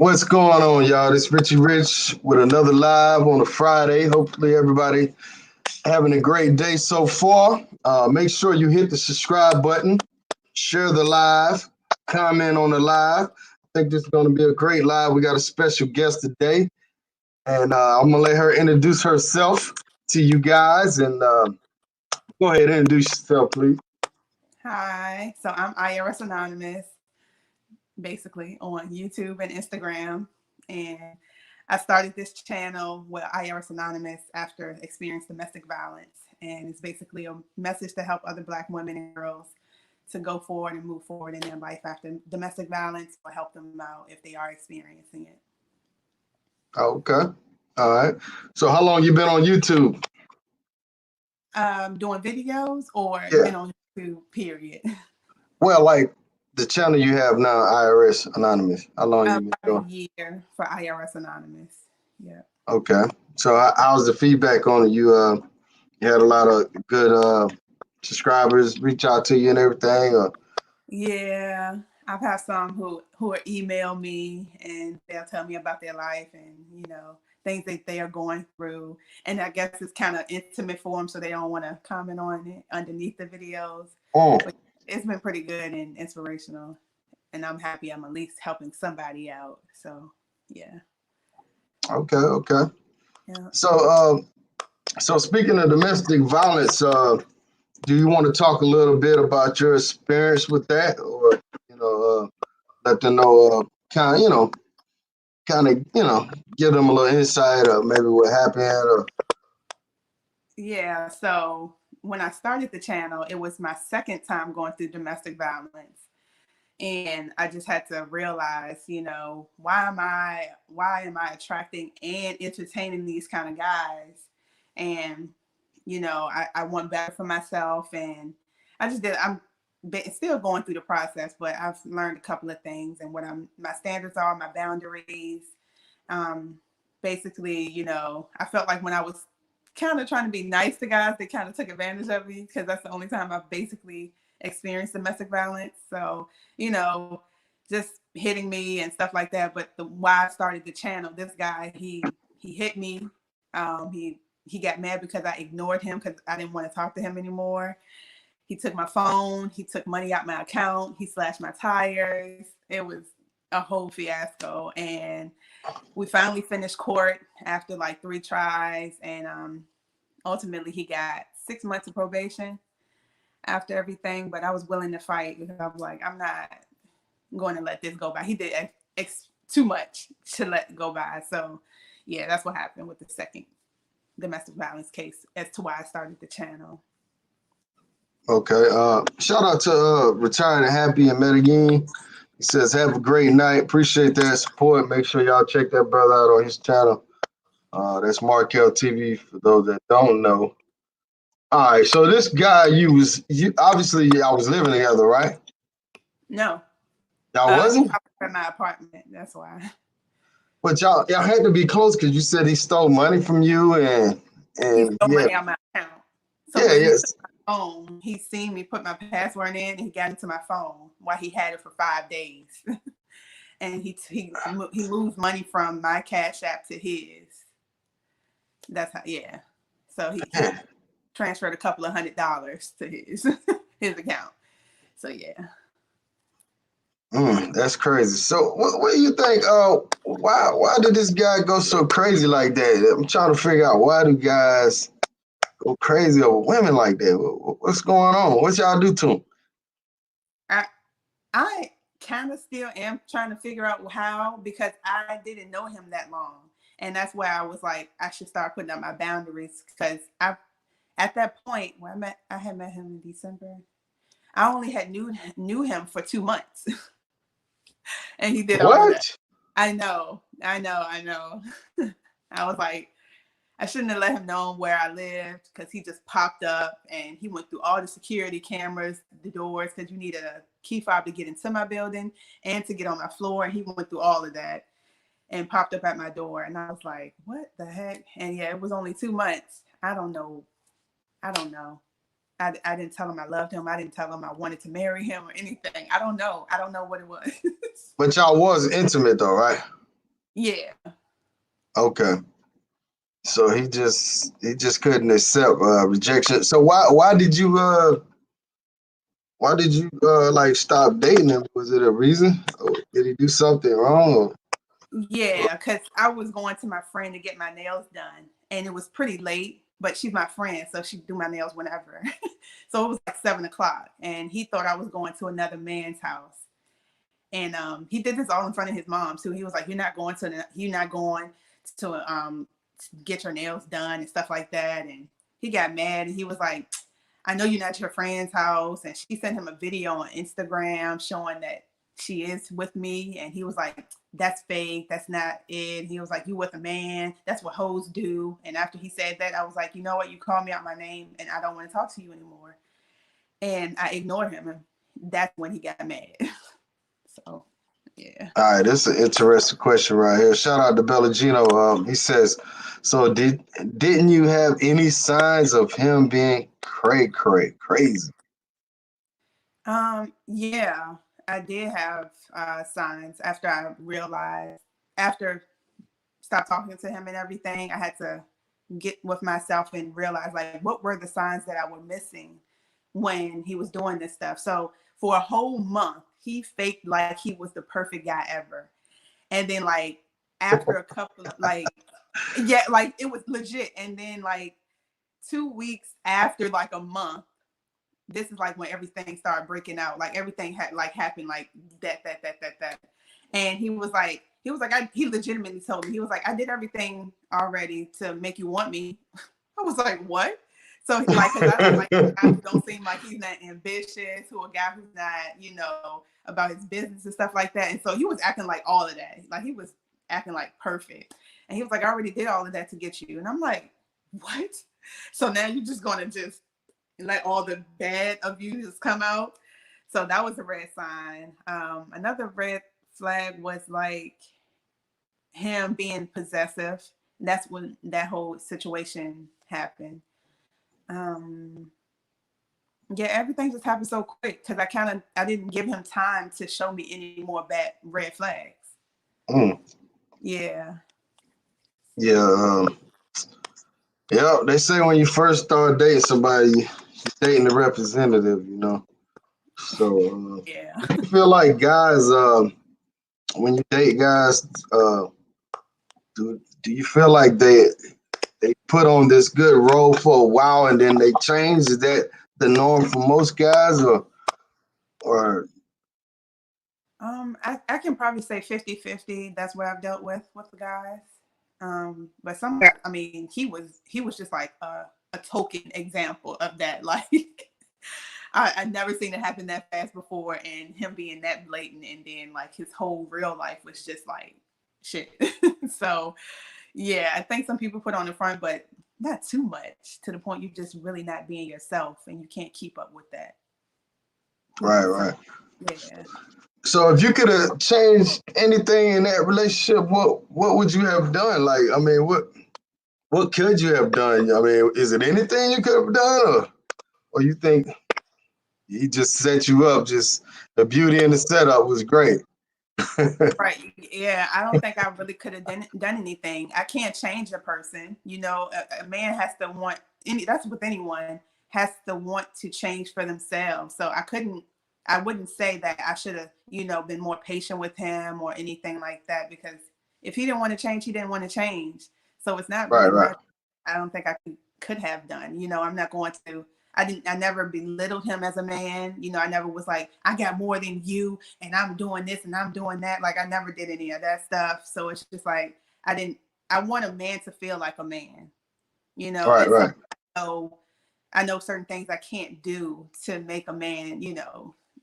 What's going on, y'all? This Richie Rich with another live on a Friday. Hopefully, everybody having a great day so far. Make sure you hit the subscribe button, share the live, comment on the live. I think this is going to be a great live. We got a special guest today, and I'm going to let her introduce herself to you guys. And go ahead and introduce yourself, please. Hi, so I'm IRSanonymous, basically on YouTube and Instagram. And I started this channel with IRSanonymous after experiencing domestic violence. And it's basically a message to help other Black women and girls to go forward and move forward in their life after domestic violence, or help them out if they are experiencing it. Okay. All right. So how long you been on YouTube? Doing videos, or Yeah. been on YouTube, period? Well, like the channel you have now, IRSanonymous. How long you been doing? A year for IRSanonymous. Yeah. Okay. So how's the feedback on it? You had a lot of good subscribers reach out to you and everything? Or? Yeah, I've had some who will email me and they'll tell me about their life and, things that they are going through. And I guess it's kind of intimate for them, so they don't want to comment on it underneath the videos. But it's been pretty good and inspirational. And I'm happy I'm at least helping somebody out. So, yeah. Okay. Yeah. So speaking of domestic violence, do you want to talk a little bit about your experience with that, or let them know, kind of give them a little insight of maybe what happened? Or... Yeah. So when I started the channel, it was my second time going through domestic violence. And I just had to realize, why am I attracting and entertaining these kind of guys? And, I want better for myself. And I'm still going through the process, but I've learned a couple of things and what my standards are, my boundaries. Basically, I felt like when I was kind of trying to be nice to guys, they kind of took advantage of me, because that's the only time I've basically experienced domestic violence. So, just hitting me and stuff like that. But why I started the channel, this guy, he hit me. He got mad because I ignored him because I didn't want to talk to him anymore. He took my phone. He took money out my account. He slashed my tires. It was a whole fiasco. And we finally finished court after like 3 tries. And ultimately, he got 6 months of probation after everything. But I was willing to fight because I was like, I'm not going to let this go by. He did too much to let go by. So, yeah, that's what happened with the second domestic violence case as to why I started the channel. Okay. Shout out to Retired and Happy in Medellin. He says, have a great night. Appreciate that support. Make sure y'all check that brother out on his channel. That's Markel TV for those that don't know. All right. So this guy, obviously y'all was living together, right? No. Y'all wasn't? I was at my apartment. That's why. But y'all had to be close because you said he stole money from you and he stole money out my account. So yes. Phone, he seen me put my password in and he got into my phone while he had it for 5 days. And he moved money from my Cashapp to his. That's how, yeah. So he transferred a couple of $100 to his account. So yeah. That's crazy. So what do you think? Why did this guy go so crazy like that? I'm trying to figure out, why do guys go crazy over women like that? What's going on? What y'all do to them? I kind of still am trying to figure out how, because I didn't know him that long. And that's why I was like, I should start putting up my boundaries, because at that point where I had met him in December. I only had knew him for 2 months. And he did all of that. I know. I was like, I shouldn't have let him know where I lived, because he just popped up and he went through all the security cameras, the doors, because you need a key fob to get into my building and to get on my floor. And he went through all of that and popped up at my door. And I was like, what the heck? And yeah, it was only 2 months. I don't know. I didn't tell him I loved him. I didn't tell him I wanted to marry him or anything. I don't know what it was. But y'all was intimate though, right? Yeah. Okay. So he just couldn't accept rejection. So why did you like stop dating him? Was it a reason? Or did he do something wrong? Yeah, because I was going to my friend to get my nails done, and it was pretty late. But she's my friend, so she do my nails whenever. So it was like 7 o'clock, and he thought I was going to another man's house, and he did this all in front of his mom too. He was like, you're not going to get your nails done and stuff like that." And he got mad, and he was like, "I know you're not at your friend's house." And she sent him a video on Instagram showing that she is with me. And he was like, "That's fake. That's not it." He was like, "You with a man. That's what hoes do." And after he said that, I was like, "You know what? You called me out my name and I don't want to talk to you anymore." And I ignored him. And that's when he got mad. So, yeah. All right, this is an interesting question right here. Shout out to Bellagino. He says, "So didn't you have any signs of him being crazy?" Yeah, I did have signs after I realized, after stopped talking to him and everything, I had to get with myself and realize like what were the signs that I were missing when he was doing this stuff. So for a whole month, he faked like he was the perfect guy ever. And then like after a couple of like, yeah, like it was legit. And then like 2 weeks after like a month, this is like when everything started breaking out. Like everything had like happened like that. And he legitimately told me, he was like, "I did everything already to make you want me." I was like, "What?" So like, cause I don't like a guy who don't seem like he's not ambitious, who a guy who's not, about his business and stuff like that. And so he was acting like all of that. Like he was acting like perfect. And he was like, "I already did all of that to get you." And I'm like, "What?" So now you're just gonna just let all the bad of you just come out. So that was a red sign. Another red flag was like him being possessive. That's when that whole situation happened. Um, yeah, everything just happened so quick because I didn't give him time to show me any more bad red flags. Mm, Yeah. yeah, yeah. They say when you first start dating somebody, you're dating the representative. So, Yeah. do you feel like guys, when you date guys, do you feel like they put on this good role for a while and then they change? Is that the norm for most guys, or I can probably say 50-50. That's what I've dealt with the guys. But some guys, I mean, he was just like a token example of that. Like I never seen it happen that fast before, and him being that blatant, and then like his whole real life was just like shit. So yeah, I think some people put on the front, but not too much to the point you're just really not being yourself, and you can't keep up with that. right, So right? yeah. So, if you could have changed anything in that relationship, what would you have done? Like, I mean, what could you have done? I mean, is it anything you could have done, or you think he just set you up? Just the beauty in the setup was great. Right. Yeah. I don't think I really could have done anything. I can't change a person. A man has to want that's with anyone, has to want to change for themselves. So I wouldn't say that I should have, been more patient with him or anything like that, because if he didn't want to change, he didn't want to change. So it's not Right, really right, much I don't think I could have done. I'm not going to, I never belittled him as a man. I never was like, I got more than you and I'm doing this and I'm doing that. Like I never did any of that stuff. So it's just like I want a man to feel like a man, right, and so right. I know certain things I can't do to make a man,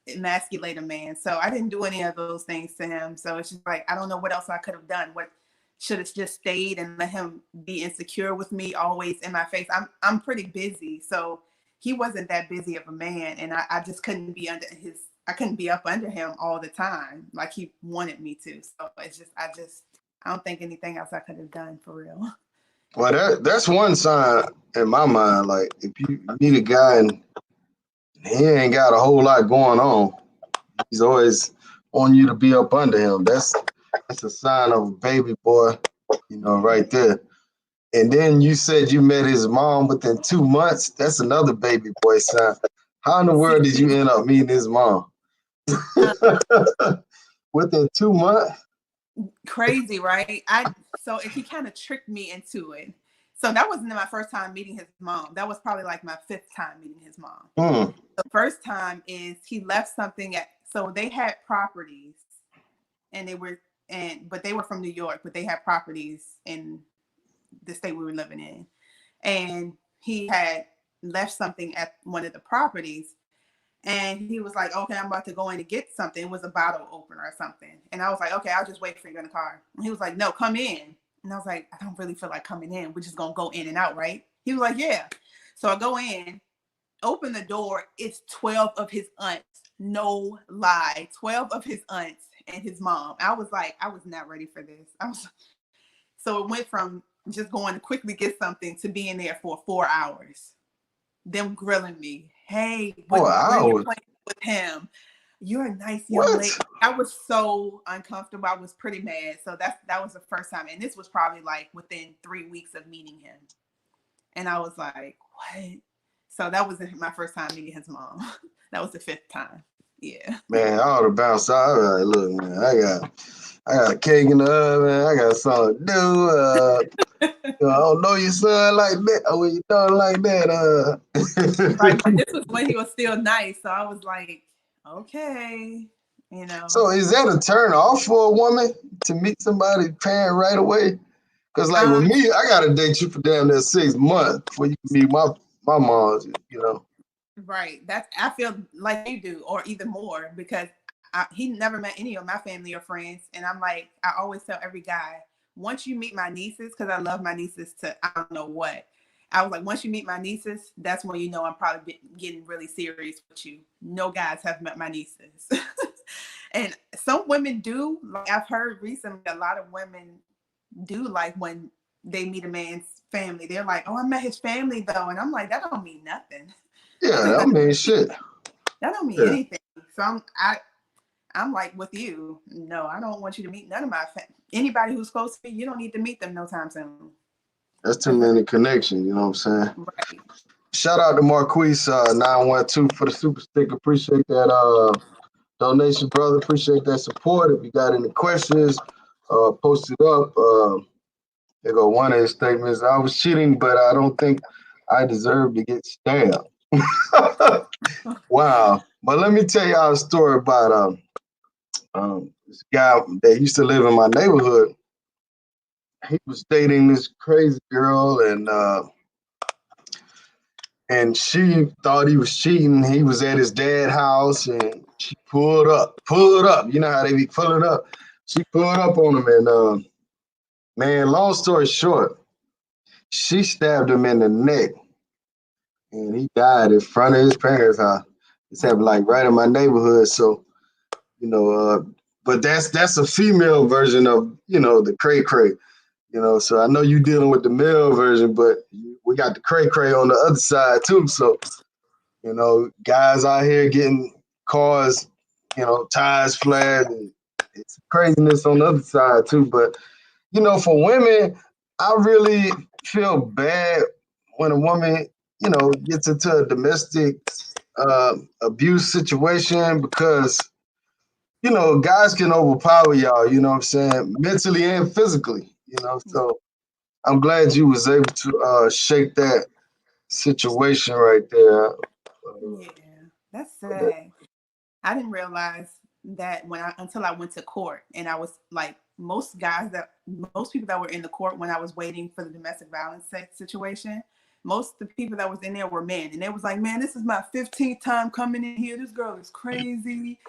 emasculate a man. So I didn't do any of those things to him. So it's just like I don't know what else I could have done. What should have just stayed and let him be insecure with me always in my face. I'm pretty busy. So he wasn't that busy of a man, and I just couldn't be I couldn't be up under him all the time like he wanted me to. So it's just I don't think anything else I could have done for real. Well, that's one sign in my mind. Like, if you meet a guy and he ain't got a whole lot going on, he's always on you to be up under him. That's a sign of a baby boy, right there. And then you said you met his mom within 2 months. That's another baby boy sign. How in the world See, did you end up meeting his mom? uh, Within 2 months? crazy, right? So he kind of tricked me into it. So that wasn't my first time meeting his mom. That was probably like my fifth time meeting his mom. Hmm. The first time is he left something at, so they had properties and but they were from New York, but they had properties in the state we were living in. And he had left something at one of the properties. And he was like, okay, I'm about to go in to get something. It was a bottle opener or something. And I was like, okay, I'll just wait for you in the car. And he was like, no, come in. And I was like, I don't really feel like coming in. We're just going to go in and out, right? He was like, yeah. So I go in, open the door. It's 12 of his aunts. No lie. 12 of his aunts and his mom. I was like, I was not ready for this. So it went from just going to quickly get something to being there for 4 hours. Them grilling me. Hey, what 4 are you hours? playing with him? You're a nice young What? lady. I was so uncomfortable. I was pretty mad. So that was the first time. And this was probably like within 3 weeks of meeting him. And I was like, what? So that was my first time meeting his mom. That was the fifth time. Yeah. Man, I ought to bounce out. I was like, look, man, I got a cake in the oven. I got something to do. I don't know your son like that. Or you don't like Right. But that. this was when he was still nice. So I was like, okay, So is that a turn off for a woman to meet somebody's parent right away? Because like with Um, me, I gotta date you for damn near 6 months before you can meet my mom's. right. I feel like you do, or even more, because he never met any of my family or friends. And I'm like, I always tell every guy, once you meet my nieces, because I love my nieces to, I don't know what. I was like, once you meet my nieces, that's when you know I'm probably getting really serious with you. No guys have met my nieces. And some women do. Like I've heard recently, a lot of women do like when they meet a man's family. They're like, oh, I met his family though. And I'm like, that don't mean nothing. Yeah, that means shit. That don't mean Yeah, anything. So I'm like with you. No, I don't want you to meet none of my anybody who's close to me. You don't need to meet them no time soon. that's too That's just many connections. You know what I'm saying? right. Shout out to Marquise 912 for the super stick. Appreciate that donation, brother. Appreciate that support. If you got any questions, post it up. There go one of his statements. I was cheating, but I don't think I deserve to get stabbed. Wow. But let me tell y'all a story about this guy that used to live in my neighborhood. He was dating this crazy girl, and she thought he was cheating. He was at his dad's house, and she pulled up. You know how they be pulling up. She pulled up on him, and man, long story short, she stabbed him in the neck, and he died in front of his parents' house. It's happened like right in my neighborhood, so you know. But that's a female version of the cray cray. So I know you dealing with the male version, but we got the cray cray on the other side too. So guys out here getting cars, tires flat, and it's craziness on the other side too. But for women, I really feel bad when a woman, gets into a domestic abuse situation because guys can overpower y'all. You know what I'm saying, mentally and physically. So I'm glad you was able to shake that situation right there. Yeah, that's sad. I didn't realize that until I went to court, and I was like, most people that were in the court when I was waiting for the domestic violence situation, most of the people that was in there were men, and they was like, man, this is my 15th time coming in here. This girl is crazy.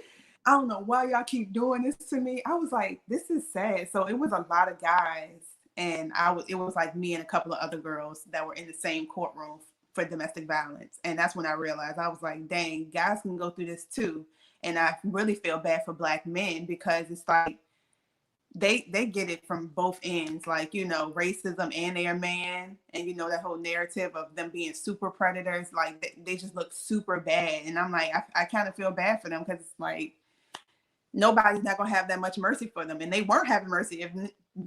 I don't know why y'all keep doing this to me. I was like, this is sad. So it was a lot of guys, and it was like me and a couple of other girls that were in the same courtroom for domestic violence. And that's when I realized, I was like, dang, guys can go through this too. And I really feel bad for Black men, because it's like they get it from both ends, like racism, and they're a man, and that whole narrative of them being super predators, like they just look super bad. And I'm like, I kind of feel bad for them, because it's like nobody's not gonna have that much mercy for them. And they weren't having mercy. If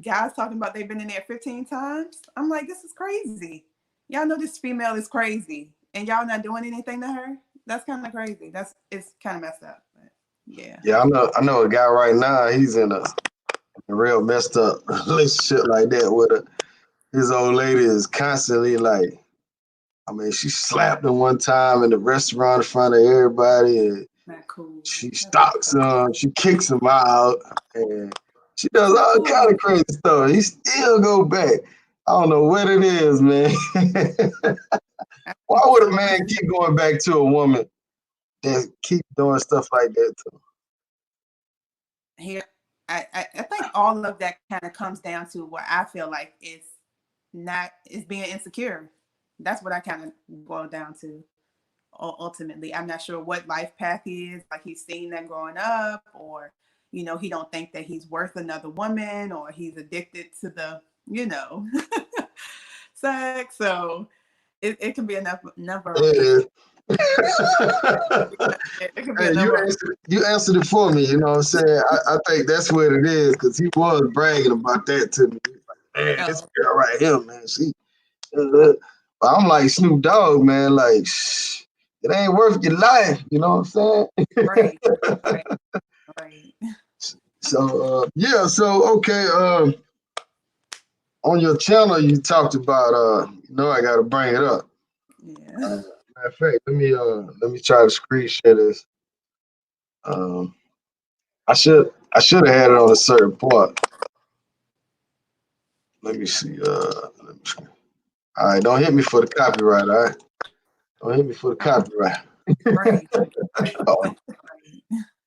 guys talking about they've been in there 15 times, I'm like, this is crazy. Y'all know this female is crazy, and y'all not doing anything to her. That's kind of crazy. It's kind of messed up. But yeah. Yeah, I know a guy right now. He's in a real messed up relationship like that with his old lady is constantly like, I mean, she slapped him one time in the restaurant in front of everybody, and Not cool. she That's not stalks cool. him, she kicks him out, and she That's does not all kind cool. of crazy stuff. He still go back. I don't know what it is, man. I Why think would a so. man keep going back to a woman that keep doing stuff like that to him? Here, I think all of that kind of comes down to what I feel like is being insecure. That's what I kind of boil down to. Ultimately, I'm not sure what life path he is. Like he's seen that growing up, or he don't think that he's worth another woman, or he's addicted to the you know sex. So it can be a number of reasons. Yeah. It can be a Hey, number of you answered it for me. You know what I'm saying? I think that's what it is because he was bragging about that to me. Man, this oh, girl right here, man, she. But I'm like Snoop Dogg, man. Like, shh, it ain't worth your life. You know what I'm saying? right, right, right. So yeah. So okay. On your channel, you talked about. I got to bring it up. Yeah. Matter of fact, let me try to screen share this. Um, I should have had it on a certain part. Let me see. Let me see. All right, don't hit me for the copyright. All right, don't hit me for the copyright. Right, right, Oh, right.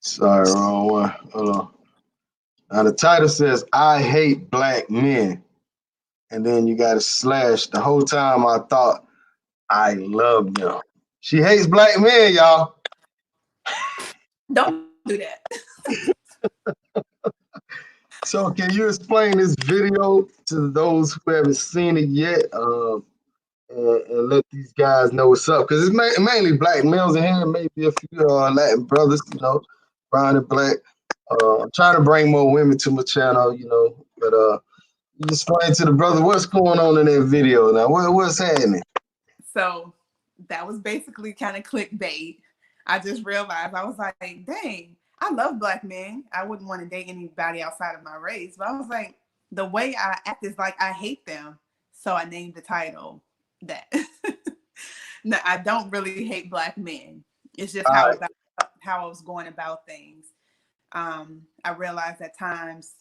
sorry, wrong one. Hold on. Now the title says "I hate black men," and then you got a slash. The whole time I thought I love them. She hates black men, y'all. Don't do that. So can you explain this video to those who haven't seen it yet? And let these guys know what's up. Because it's mainly black males in here, maybe a few Latin brothers, brown and black. I'm trying to bring more women to my channel, but you explain to the brother what's going on in that video now. What's happening? So that was basically kind of clickbait. I just realized I was like, dang, I love black men. I wouldn't want to date anybody outside of my race. But I was like, the way I act is like I hate them. So I named the title that. No, I don't really hate black men. It's just All right. how I was going about things. I realized at times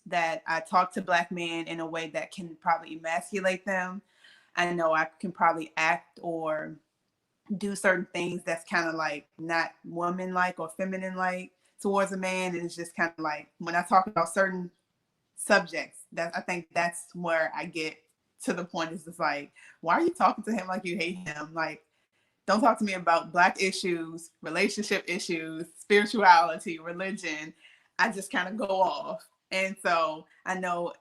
that I talk to black men in a way that can probably emasculate them. I know I can probably act or do certain things that's kind of like not woman like or feminine like towards a man. And it's just kind of like when I talk about certain subjects, that I think that's where I get to the point. Is just like, why are you talking to him like you hate him? Like, don't talk to me about black issues, relationship issues, spirituality, religion. I just kind of go off. And so I know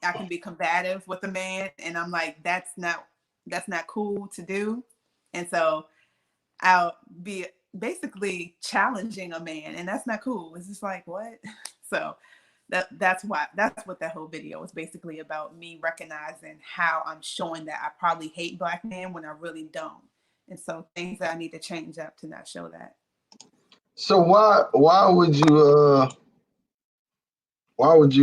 I can be combative with a man, and I'm like, that's not cool to do. And so I'll be basically challenging a man, and that's not cool. It's just like, what? So that's what that whole video was basically about, me recognizing how I'm showing that I probably hate black men when I really don't. And so things that I need to change up to not show that. So why would you why would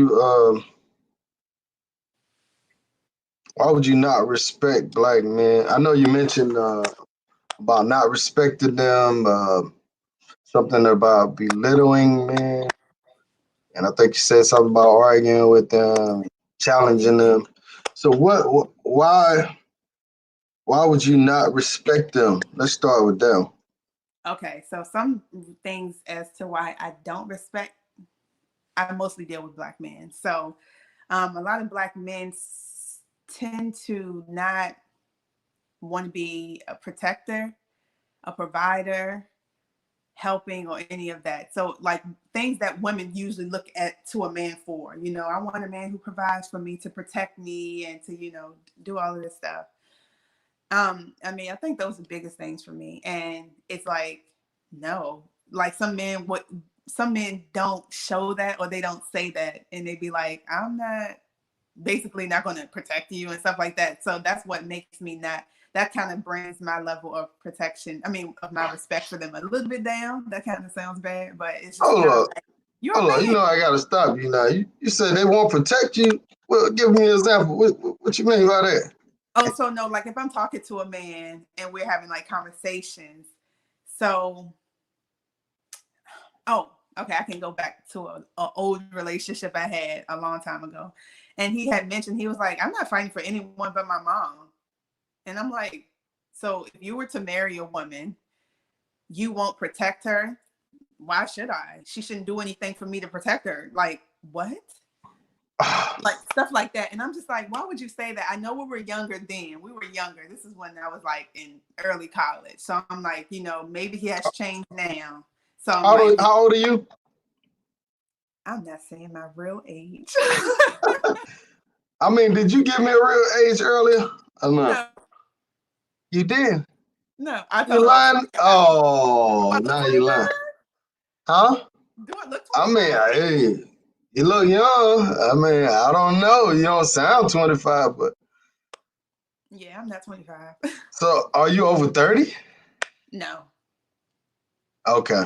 you not respect black men? I know you mentioned about not respecting them, something about belittling men. And I think you said something about arguing with them, challenging them. So why would you not respect them? Let's start with them. Okay, so some things as to why I don't respect, I mostly deal with black men. So a lot of black men tend to not want to be a protector, a provider, helping, or any of that. So like things that women usually look at to a man for, I want a man who provides for me, to protect me, and to, do all of this stuff. I mean, I think those are the biggest things for me. And it's like, no, like some men would some men don't show that, or they don't say that, and they be like, I'm not basically not going to protect you and stuff like that. So that's what makes me not, that kind of brings my level of protection, I mean, of my respect for them a little bit down. That kind of sounds bad, but it's just Hold not up. like, you're a Hold on, you man. know I gotta stop you now. You said they won't protect you. Well, give me an example. What you mean by that? Oh, so no, like if I'm talking to a man and we're having like conversations, so oh, okay, I can go back to a old relationship I had a long time ago, and he had mentioned, he was like, I'm not fighting for anyone but my mom, and I'm like, so if you were to marry a woman, you won't protect her. Why should I? She shouldn't do anything for me to protect her. Like, what? Like stuff like that. And I'm just like, why would you say that? I know we were younger then. We were younger. This is when I was like in early college. So I'm like, maybe he has changed now. So I'm like, How old are you? I'm not saying my real age. I mean, did you give me a real age earlier? Or no? No, You did. no. I You thought about lying? 25. Do Oh, I look now you 25? lying. Huh? Do I look I mean, 25? hey, you look young. I mean, I don't know. You don't sound 25, but Yeah, I'm not 25. so are you over 30? No. Okay.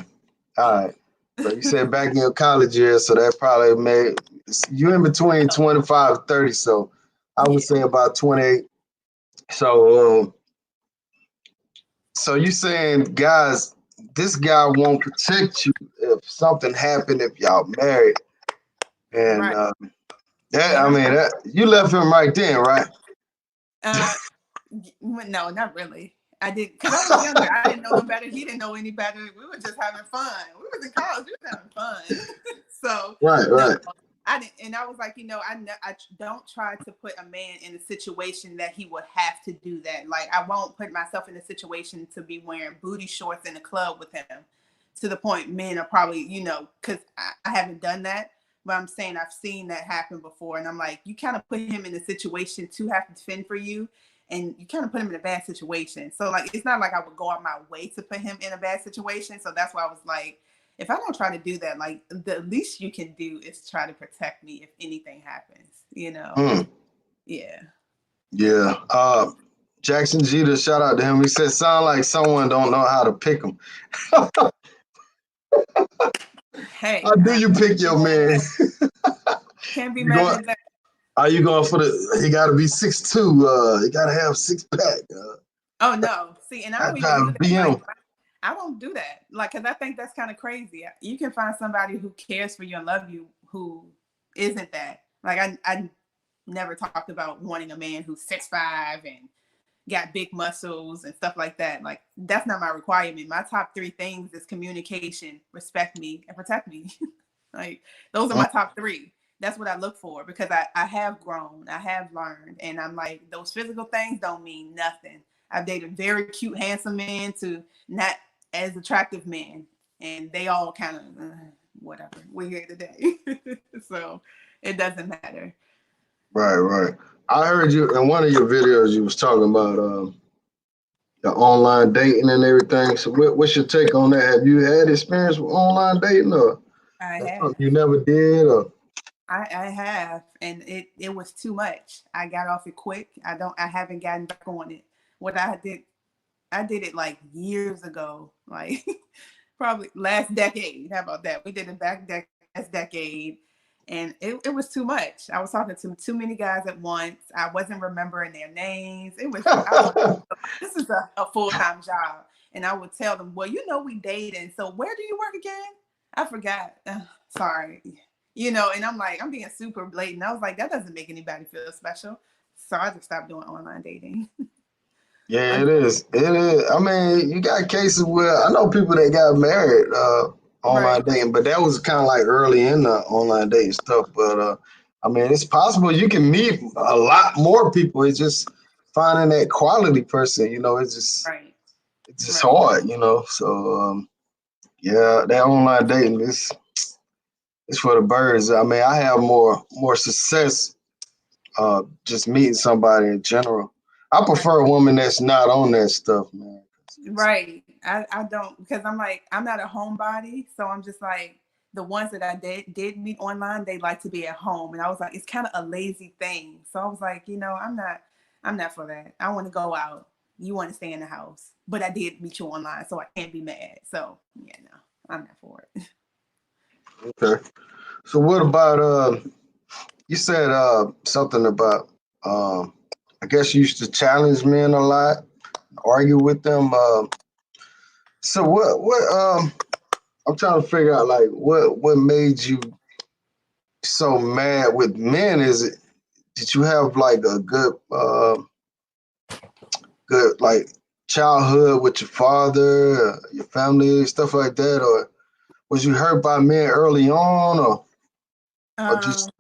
All Yeah. right. So you said back in your college years, so that probably made you in between 25 and 30. So I would Yeah. say about 28. So so you saying guys, this guy won't protect you if something happened if y'all married. And Right. that And I I'm mean that you left him right then, right? uh no, not really. I did, because I was younger. I didn't know no better. He didn't know any better. We were just having fun. We was in college. We was having fun. So Right, no, right. I didn't. And I was like, I don't try to put a man in a situation that he would have to do that. Like, I won't put myself in a situation to be wearing booty shorts in the club with him. To the point, men are probably, because I haven't done that. But I'm saying I've seen that happen before, and I'm like, you kind of put him in a situation to have to fend for you, and you kind of put him in a bad situation. So like, it's not like I would go out my way to put him in a bad situation. So that's why I was like, if I don't try to do that, like the least you can do is try to protect me if anything happens. Mm, Yeah. yeah. Jackson Jeter, shout out to him. He said, sound like someone don't know how to pick them. Hey, How do you pick your man? can't be You mad going? at that. Are you going for the? He got to be 6'2". He got to have 6 pack. Oh no, see, and I That don't even do drive that. Like, BM. I don't do that. Like, because I think that's kind of crazy. You can find somebody who cares for you and love you who isn't that. Like, I never talked about wanting a man who's 6'5" and got big muscles and stuff like that. Like, that's not my requirement. My top three things is communication, respect me, and protect me. Like, those are my top three. That's what I look for, because I have grown, I have learned, and I'm like, those physical things don't mean nothing. I've dated very cute, handsome men to not as attractive men, and they all kind of whatever. We're here today, so it doesn't matter. Right, right. I heard you in one of your videos. You was talking about the online dating and everything. So, what's your take on that? Have you had experience with online dating, or I that's have. something you never did? Or I have, and it was too much. I got off it quick. I haven't gotten back on it. What I did it like years ago, like probably last decade. How about that? We did it last decade, and it was too much. I was talking to too many guys at once. I wasn't remembering their names. I was this is a full-time job, and I would tell them, well, we dated. So where do you work again? I forgot. Sorry. And I'm like, I'm being super blatant. I was like, that doesn't make anybody feel special. So I just stopped doing online dating. yeah, it is. It is. I mean, you got cases where I know people that got married online Right. dating, but that was kind of like early in the online dating stuff. But I mean, it's possible you can meet a lot more people. It's just finding that quality person. Right. It's just Right. hard. So yeah, that online dating is it's for the birds. I mean, I have more success just meeting somebody in general. I Right. prefer a woman that's not on that stuff, man. Right. I don't, because I'm like, I'm not a homebody. So I'm just like, the ones that I did meet online, they like to be at home. And I was like, it's kind of a lazy thing. So I was like, I'm not for that. I want to go out. You want to stay in the house. But I did meet you online, so I can't be mad. So yeah, no, I'm not for it. Okay. So what about you said something about I guess you used to challenge men a lot, argue with them. So what I'm trying to figure out like what made you so mad with men? Is it did you have like a good like childhood with your father, your family, stuff like that, or was you hurt by men early on, or Um, just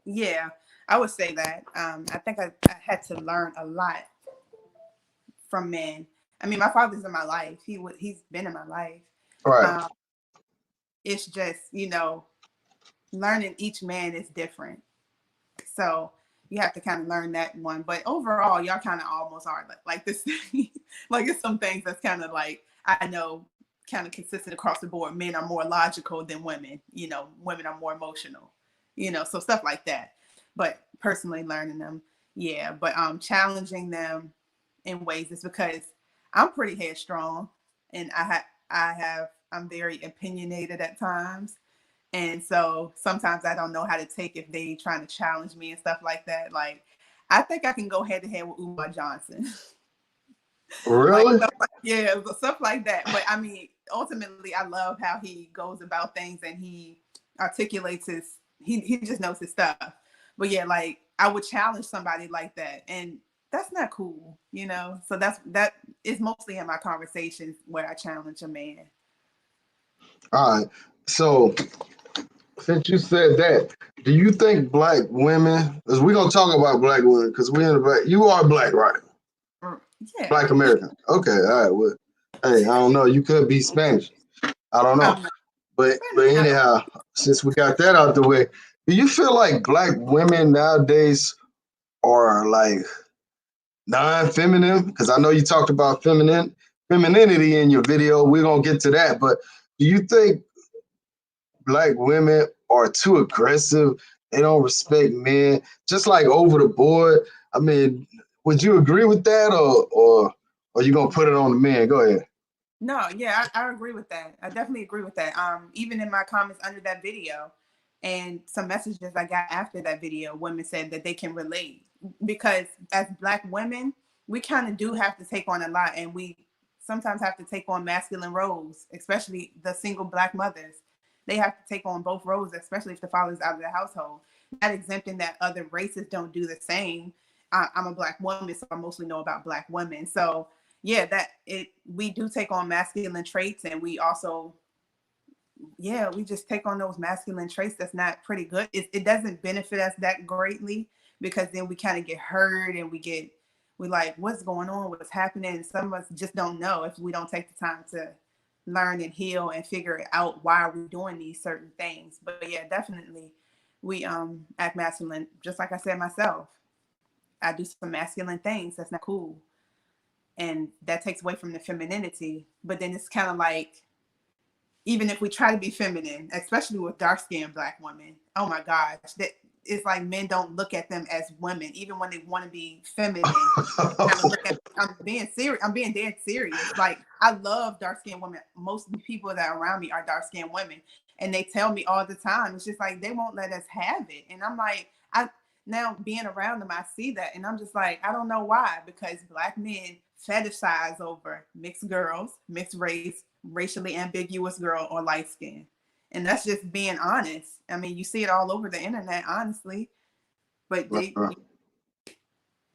yeah, I would say that. I think I had to learn a lot from men. I mean, my father's in my life. He's been in my life. right? Um, it's just, learning each man is different. So you have to kind of learn that one. But overall, y'all kind of almost are like this. Like it's some things that's kind of like, I know, kind of consistent across the board. Men are more logical than women. Women are more emotional. So stuff like that. But personally learning them, yeah. But challenging them in ways is because I'm pretty headstrong, and I'm very opinionated at times. And so sometimes I don't know how to take if they trying to challenge me and stuff like that. Like, I think I can go head to head with Umar Johnson. Like, Really? yeah, stuff like that. But I mean, ultimately, I love how he goes about things and he articulates he just knows his stuff. But yeah, like I would challenge somebody like that, and that's not cool. So that is mostly in my conversations where I challenge a man. All right. So since you said that, do you think black women? Because we're gonna talk about black women, because we in the black. You are black, right? Yeah. Black American. Okay. All right. Well, hey, I don't know. You could be Spanish. I don't know. I'm not. But anyhow, since we got that out the way, do you feel like black women nowadays are like non-feminine? Because I know you talked about femininity in your video. We're gonna get to that. But do you think black women are too aggressive? They don't respect men, just like over the board. I mean, would you agree with that, or you gonna put it on the men? Go ahead. No, yeah, I agree with that. I definitely agree with that. Even in my comments under that video and some messages I got after that video, women said that they can relate because as black women, we kind of do have to take on a lot, and we sometimes have to take on masculine roles, especially the single black mothers. They have to take on both roles, especially if the father's out of the household. Not exempting that other races don't do the same. I'm a black woman, so I mostly know about black women. So yeah, that it we do take on masculine traits, and we also, yeah, we just take on those masculine traits that's not pretty good. It doesn't benefit us that greatly because then we kind of get hurt and we like, what's going on, what's happening, and some of us just don't know if we don't take the time to learn and heal and figure out why we're doing these certain things. But yeah, definitely we act masculine, just like I said myself. I do some masculine things that's not cool, and that takes away from the femininity. But then it's kind of like, even if we try to be feminine, especially with dark skinned black women, oh my gosh, that it's like men don't look at them as women, even when they want to be feminine. Kind of look at, I'm being serious. I'm being dead serious. Like, I love dark skinned women. Most of the people that are around me are dark skinned women, and they tell me all the time. It's just like they won't let us have it, and I'm like, I now being around them, I see that, and I'm just like, I don't know why, because black men fetishize over mixed girls, mixed race, racially ambiguous girl, or light skin. And that's just being honest. I mean, you see it all over the internet, honestly. But Right, right.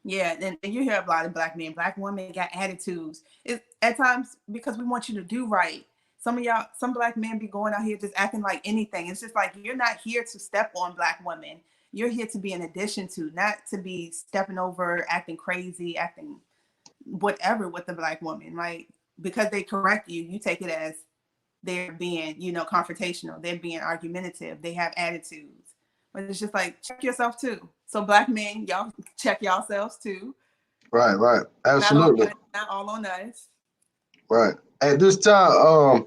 yeah, and you hear a lot of black men, black women got attitudes. It's at times because we want you to do right. Some black men be going out here just acting like anything. It's just like, you're not here to step on black women. You're here to be an addition to, not to be stepping over, acting crazy, acting whatever with the black woman. Like, because they correct you, you take it as they're being, confrontational, they're being argumentative, they have attitudes. But it's just like, check yourself too. So black men, y'all check yourselves too. Right, right. Not all Absolutely. not all on us. Right. At this time,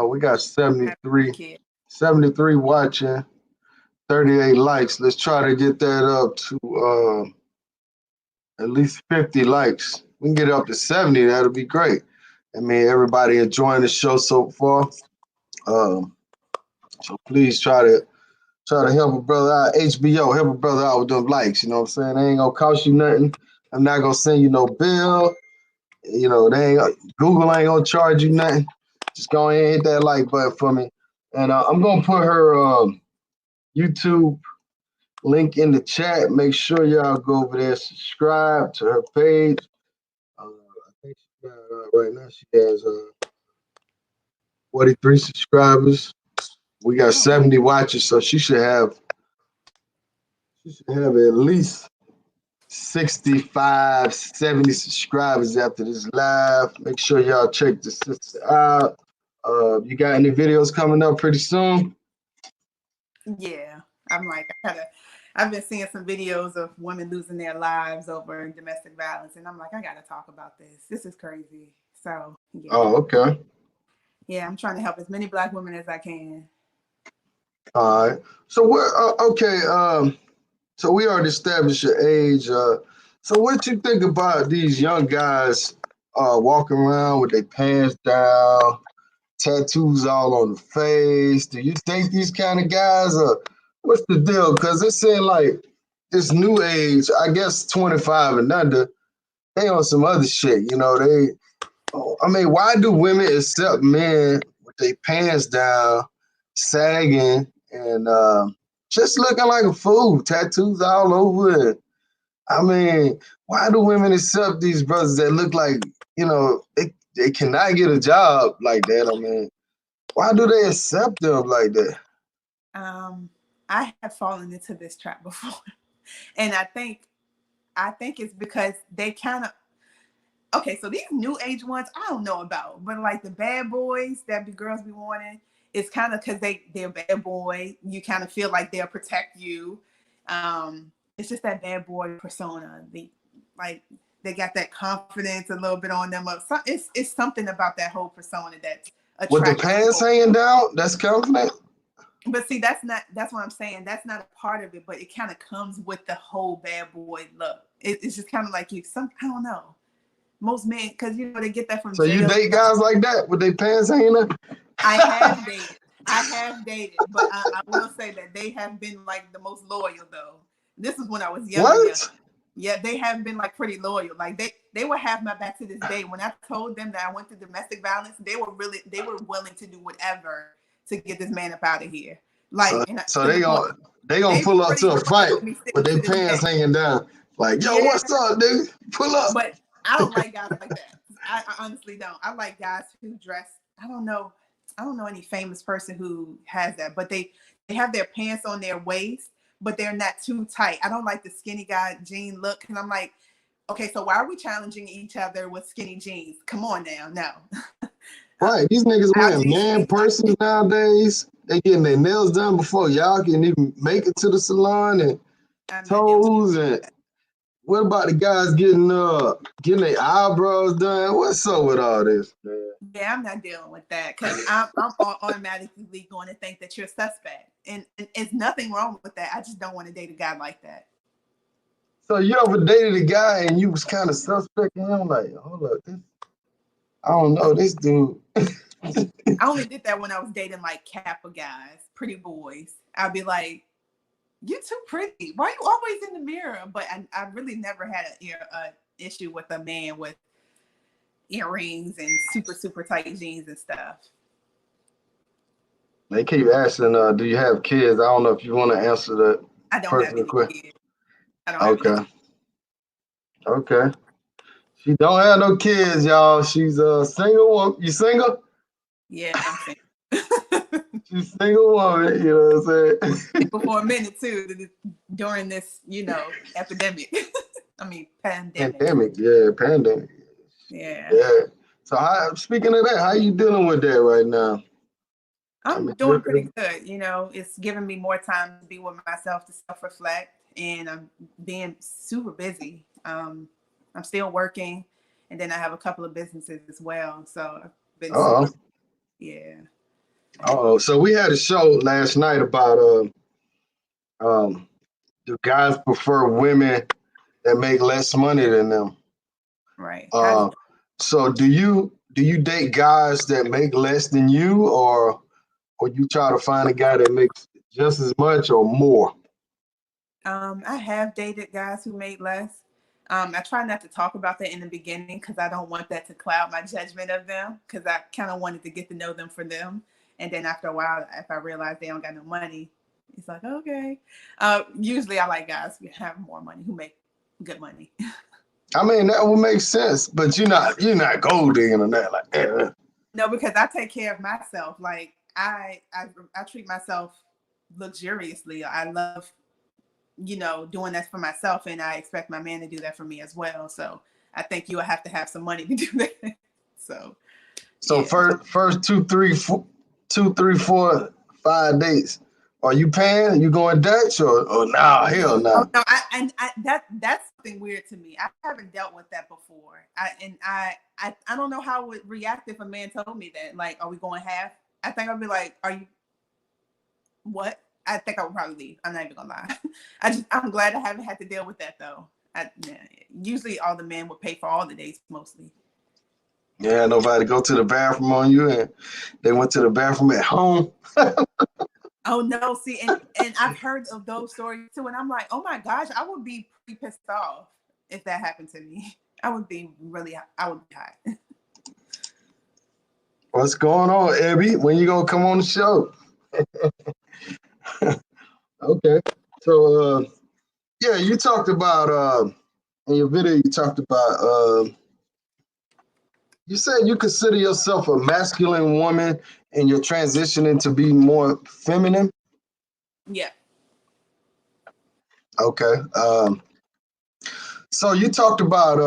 We got I have a kid. 73 watching, 38 likes. Let's try to get that up to at least 50 likes. We can get it up to 70. That'll be great. I mean, everybody enjoying the show so far. Um, so please try to help a brother out. HBO, help a brother out with them likes. You know what I'm saying? They ain't gonna cost you nothing. I'm not gonna send you no bill. You know, Google ain't gonna charge you nothing. Just go ahead and hit that like button for me. And I'm gonna put her YouTube link in the chat. Make sure y'all go over there, subscribe to her page. I think she got right now she has 43 subscribers. We got Oh, 70 watchers, so she should have at least 65, 70 subscribers after this live. Make sure y'all check the sister out. You got any videos coming up pretty soon? yeah. I'm like, I've been seeing some videos of women losing their lives over domestic violence, and I'm like, I gotta talk about this. This is crazy. So yeah, Oh, okay. yeah. I'm trying to help as many Black women as I can. All right. So we're okay. So we already established your age. So what you think about these young guys walking around with their pants down, tattoos all on the face? Do you think these kind of guys are? What's the deal? Because it seems like this new age, I guess 25 and under, they on some other shit. You know, I mean, why do women accept men with their pants down, sagging, and just looking like a fool, tattoos all over it? I mean, why do women accept these brothers that look like, they cannot get a job like that? I mean, why do they accept them like that? I have fallen into this trap before, and I think it's because they kind of okay. So these new age ones, I don't know about, but like the bad boys that the girls be wanting, it's kind of because they're bad boy. You kind of feel like they'll protect you. It's just that bad boy persona. Like they got that confidence a little bit on them. It's something about that whole persona that's With the attractive to pants boys. hanging down, that's confident. But see, that's what I'm saying. That's not a part of it, but it kind of comes with the whole bad boy look. It's just kind of like I don't know. Most men, because they get that from So you jail. date guys like that with their pants hanging down? I have dated. I have dated, but I will say that they have been like the most loyal though. This is when I was young. What? Yeah, they have been like pretty loyal. Like they will have my back to this day. When I told them that I went through domestic violence, they were willing to do whatever to get this man up out of here. Like, and So to the point they gonna they pull up pretty to a loyal fight with me with still their to this pants day. hanging down. Like, yo, Yeah, what's up, nigga? Pull up. but I don't like guys like that. I honestly don't. I like guys who dress. I don't know. I don't know any famous person who has that, but they have their pants on their waist, but they're not too tight. I don't like the skinny guy jean look, and I'm like, okay, so why are we challenging each other with skinny jeans? Come on now, no. Right, these niggas Our wearing jeans should man be purses tight. nowadays. They getting their nails done before y'all can even make it to the salon, and I'm not dealing toes. And what about the guys getting their eyebrows done? What's up with all this, man? Yeah, I'm not dealing with that because I'm automatically going to think that you're a suspect, and it's nothing wrong with that. I just don't want to date a guy like that. So you ever dated a guy and you was kind of suspect in him? Like, hold up, I don't know this dude. I only did that when I was dating like Kappa guys, pretty boys. I'd be like, "You're too pretty. Why are you always in the mirror?" But I really never had a issue with a man with earrings and super tight jeans and stuff. They keep asking, do you have kids? I don't know if you want to answer that I don't have personal any question. kids. I don't have any Okay, kids. okay. She don't have no kids, y'all. She's a single woman. You single? Yeah, I'm saying. She's a single woman. You know what I'm saying? For a minute too, during this, epidemic. I mean, pandemic. Pandemic, yeah, pandemic. Yeah. Yeah. So, speaking of that, how you dealing with that right now? I I'm mean, doing pretty good. It's giving me more time to be with myself, to self-reflect, and I'm being super busy. I'm still working, and then I have a couple of businesses as well. So I've been super. uh-oh. Yeah. Oh, so we had a show last night about um do guys prefer women that make less money than them? Right. How do Uh, so do you date guys that make less than you, or you try to find a guy that makes just as much or more? I have dated guys who made less. I try not to talk about that in the beginning because I don't want that to cloud my judgment of them, because I kind of wanted to get to know them for them. And then after a while, if I realize they don't got no money, it's like, okay. Usually I like guys who have more money, who make good money. I mean, that would make sense, but you're not gold digging on that. Like, No, because I take care of myself. Like I treat myself luxuriously. I love, doing that for myself, and I expect my man to do that for me as well. So I think you will have to have some money to do that. So so yeah. first 2, 3, 4, 5 dates. Are you paying? You going Dutch or nah? Hell Oh nah. no, that's something weird to me. I haven't dealt with that before. I don't know how I would react if a man told me that. Like, are we going half? I think I'd be like, are you what? I think I would probably leave. I'm not even gonna lie. I'm glad I haven't had to deal with that though. Yeah, usually all the men would pay for all the dates mostly. Yeah, nobody go to the bathroom on you, and they went to the bathroom at home. Oh no, see, and I've heard of those stories too, and I'm like, oh my gosh, I would be pretty pissed off if that happened to me. I would be hot. What's going on, Abby? When you gonna come on the show? Okay. So yeah, you talked about in your video. You talked about you said you consider yourself a masculine woman, and you're transitioning to be more feminine. Yeah. Okay. So you talked about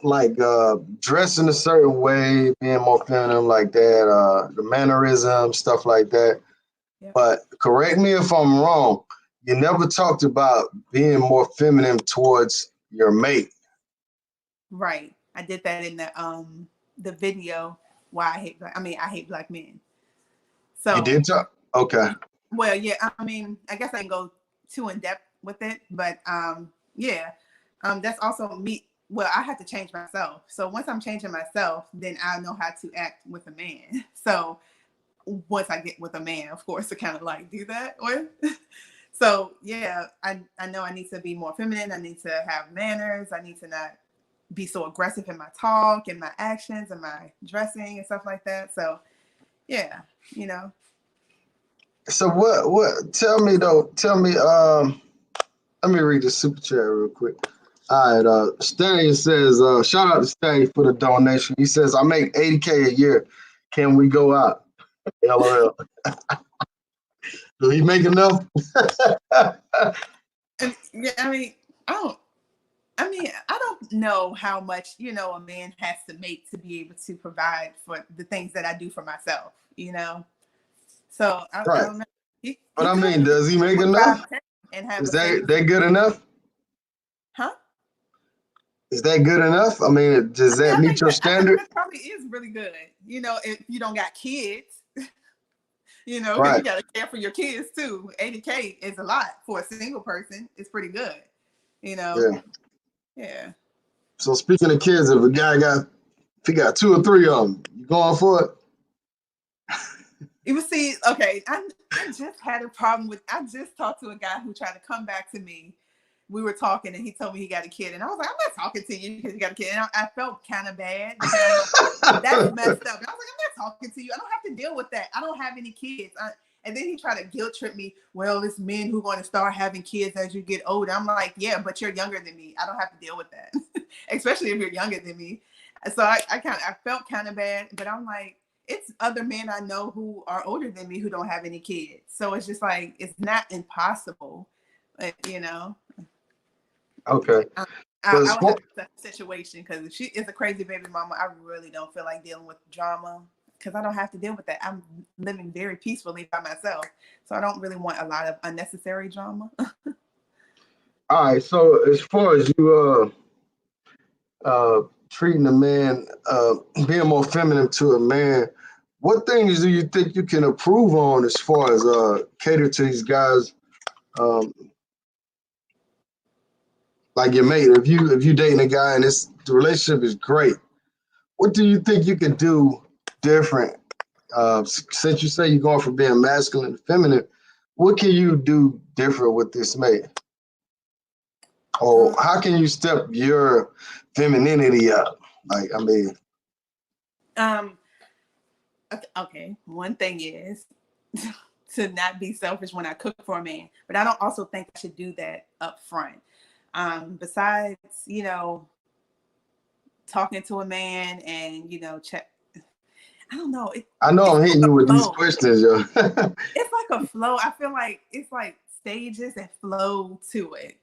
like dressing a certain way, being more feminine like that, the mannerism, stuff like that. Yeah. But correct me if I'm wrong. You never talked about being more feminine towards your mate. Right. I did that in the video why I hate black men. You So did talk. Okay. well, yeah, I mean, I guess I can go too in depth with it, but yeah. That's also me. Well, I have to change myself. So once I'm changing myself, then I know how to act with a man. So once I get with a man, of course, to kind of like do that with. So yeah, I know I need to be more feminine. I need to have manners. I need to not be so aggressive in my talk and my actions and my dressing and stuff like that. So yeah, you know. So what tell me though, let me read the super chat real quick. All right, Stallion says, shout out to Stallion for the donation. He says, I make 80K a year. Can we go out? LOL. Do he make enough? And yeah, I don't know how much, a man has to make to be able to provide for the things that I do for myself. So I Right. don't know. But He I could mean, does he make work enough? 5 10 and have Is a stable, that good enough? huh? Is that good enough? I mean, does that meet your I think standard? that probably is really good. If you don't got kids, because Right. you got to care for your kids too. 80K is a lot for a single person. It's pretty good. You know, Yeah. yeah. So speaking of kids, if he got 2 or 3 of them, you going for it? You will see, okay, I just had a problem I just talked to a guy who tried to come back to me. We were talking and he told me he got a kid. And I was like, I'm not talking to you because you got a kid. And I felt kind of bad because I'm like, that's messed up. And I was like, I'm not talking to you. I don't have to deal with that. I don't have any kids. And then he tried to guilt trip me. Well, it's men who are going to start having kids as you get older. I'm like, yeah, but you're younger than me. I don't have to deal with that, especially if you're younger than me. So I felt kind of bad, but I'm like, it's other men I know who are older than me who don't have any kids. So it's just like, it's not impossible, but. Okay. I, But I would have to set the situation because if she is a crazy baby mama, I really don't feel like dealing with drama because I don't have to deal with that. I'm living very peacefully by myself. So I don't really want a lot of unnecessary drama. all right. So as far as you treating a man, being more feminine to a man, what things do you think you can improve on as far as cater to these guys? Um, like your mate, if you dating a guy and the relationship is great, what do you think you can do different? Since you say you're going from being masculine to feminine, what can you do different with this mate? Or Um, how can you step your femininity up? Like, I mean, um, okay. One thing is to not be selfish when I cook for a man, but I don't also think I should do that up front. Besides, talking to a man and check. I don't know. I know It's I'm like hitting a you with these flow. questions, yo. It's like a flow. I feel like it's like stages and flow to it.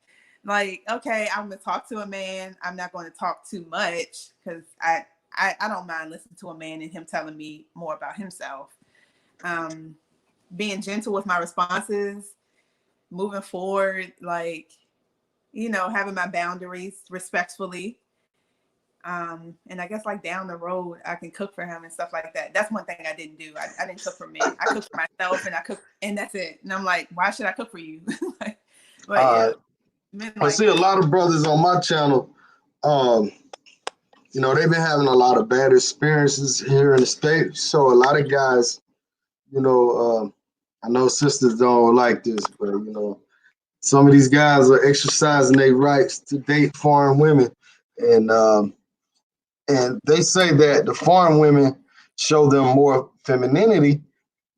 Like, okay, I'm gonna talk to a man. I'm not going to talk too much because I don't mind listening to a man and him telling me more about himself. Um, Being gentle with my responses, moving forward, like having my boundaries respectfully. And I guess like down the road, I can cook for him and stuff like that. That's one thing I didn't do. I didn't cook for men. I cooked for myself and I cooked, and that's it. And I'm like, why should I cook for you? Like, but yeah, men I like see a that. lot of brothers on my channel. Um, they've been having a lot of bad experiences here in the States. So a lot of guys, you know, I know sisters don't like this, but some of these guys are exercising their rights to date foreign women, and they say that the foreign women show them more femininity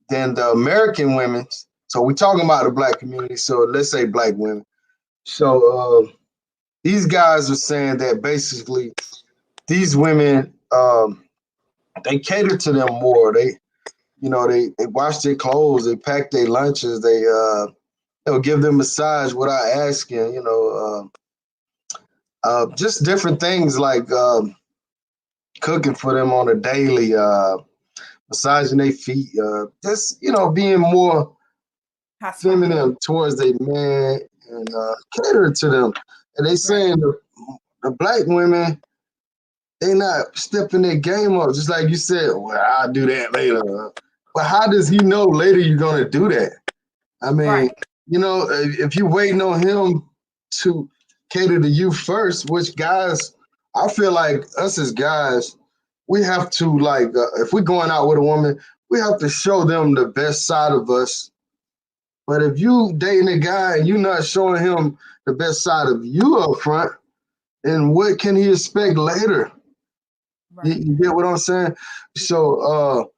than the American women. So we're talking about the black community. So let's say black women. So these guys are saying that basically these women, they cater to them more. They wash their clothes, they pack their lunches, they'll give them massage without asking. Just different things like cooking for them on a daily, massaging their feet, just being more Hospitable, feminine towards their man and cater to them. And they right? saying the black women, they not stepping their game up. Just like you said, well, I'll do that later. But how does he know later you're gonna do that? I Right, mean, if you're waiting on him to cater to you first, which guys, I feel like us as guys, we have to like, if we're going out with a woman, we have to show them the best side of us. But if you dating a guy and you're not showing him the best side of you up front, then what can he expect later? right. You get what I'm saying? So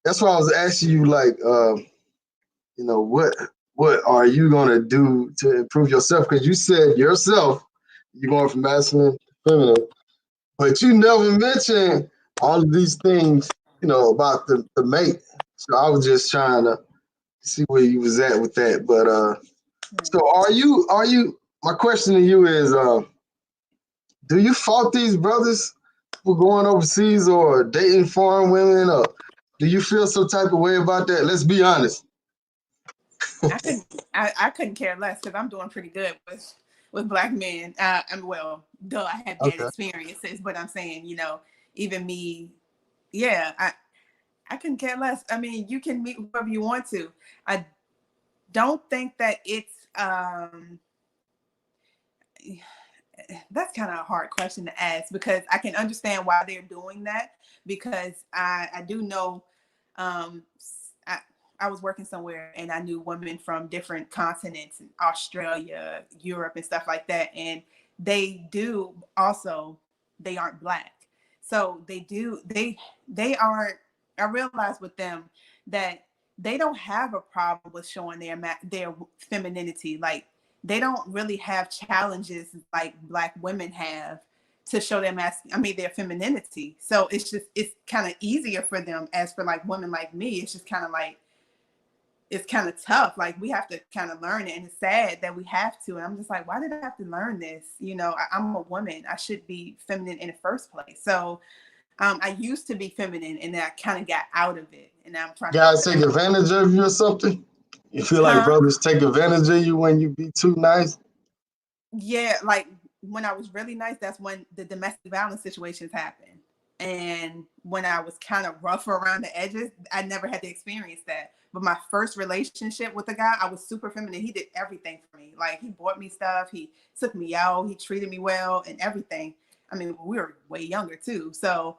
that's why I was asking you, like, what are you gonna do to improve yourself? Because you said yourself you're going from masculine to feminine, but you never mentioned all of these things, about the mate. So I was just trying to see where you was at with that. But Right. so are you? My question to you is, do you fault these brothers for going overseas or dating foreign women, or do you feel some type of way about that? Let's be honest. I couldn't care less because I'm doing pretty good with black men. Well, though I have bad Okay. experiences, but I'm saying, even me, yeah, I couldn't care less. I mean, you can meet whoever you want to. I don't think that it's that's kind of a hard question to ask because I can understand why they're doing that because I do know um I, I was working somewhere and I knew women from different continents, Australia, Europe, and stuff like that, and they do also they aren't black, so they aren't. I realize with them that they don't have a problem with showing their femininity. Like they don't really have challenges like black women have to show their femininity. So it's kind of easier for them. As for like women like me, it's just kind of like it's kind of tough. Like we have to kind of learn it, and it's sad that we have to. And I'm just like, why did I have to learn this? I'm a woman. I should be feminine in the first place. So I used to be feminine, and then I kind of got out of it, and now I'm trying to Guys get take back. advantage of you or something? You feel like Huh? brothers take advantage of you when you be too nice? Yeah, like when I was really nice, that's when the domestic violence situations happened. And when I was kind of rough around the edges, I never had to experience that. But my first relationship with a guy, I was super feminine. He did everything for me. Like, he bought me stuff, he took me out, he treated me well, and everything. I mean, we were way younger too. So,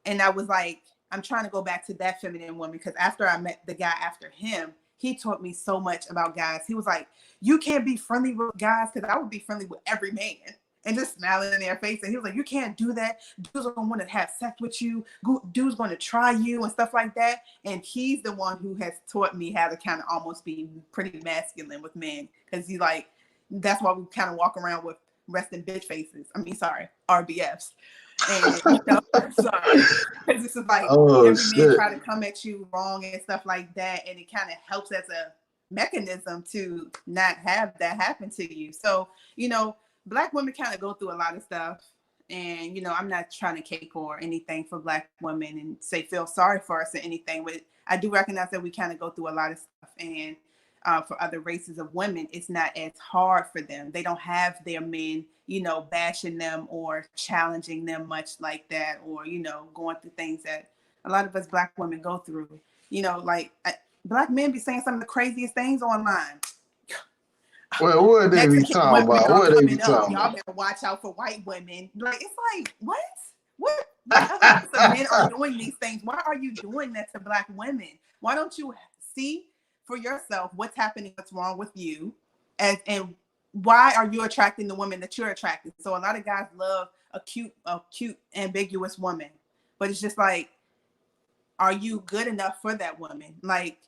and I was like, I'm trying to go back to that feminine woman, because after I met the guy after him, he taught me so much about guys. He was like, you can't be friendly with guys, because I would be friendly with every man and just smiling in their face. And he was like, you can't do that. Dudes are going to want to have sex with you. Dudes going to try you and stuff like that. And he's the one who has taught me how to kind of almost be pretty masculine with men. Because he's like, that's why we kind of walk around with resting bitch faces. I mean, sorry, RBFs. And sorry, because this is like every man try to come at you wrong and stuff like that. And it kind of helps as a mechanism to not have that happen to you. So, Black women kind of go through a lot of stuff, and I'm not trying to cape or anything for Black women and say feel sorry for us or anything, but I do recognize that we kind of go through a lot of stuff. And for other races of women, it's not as hard for them. They don't have their men, bashing them or challenging them much like that, or going through things that a lot of us Black women go through. Black men be saying some of the craziest things online. Well, what they be Mexican talking women about? are What they be coming up. talking Y'all about? better watch out for white women. Like, it's like, what other race of men are doing these things? Why are you doing that to Black women? Why don't you see for yourself what's happening, what's wrong with you, and why are you attracting the women that you're attracting? So a lot of guys love a cute, ambiguous woman, but it's just like, are you good enough for that woman? Like,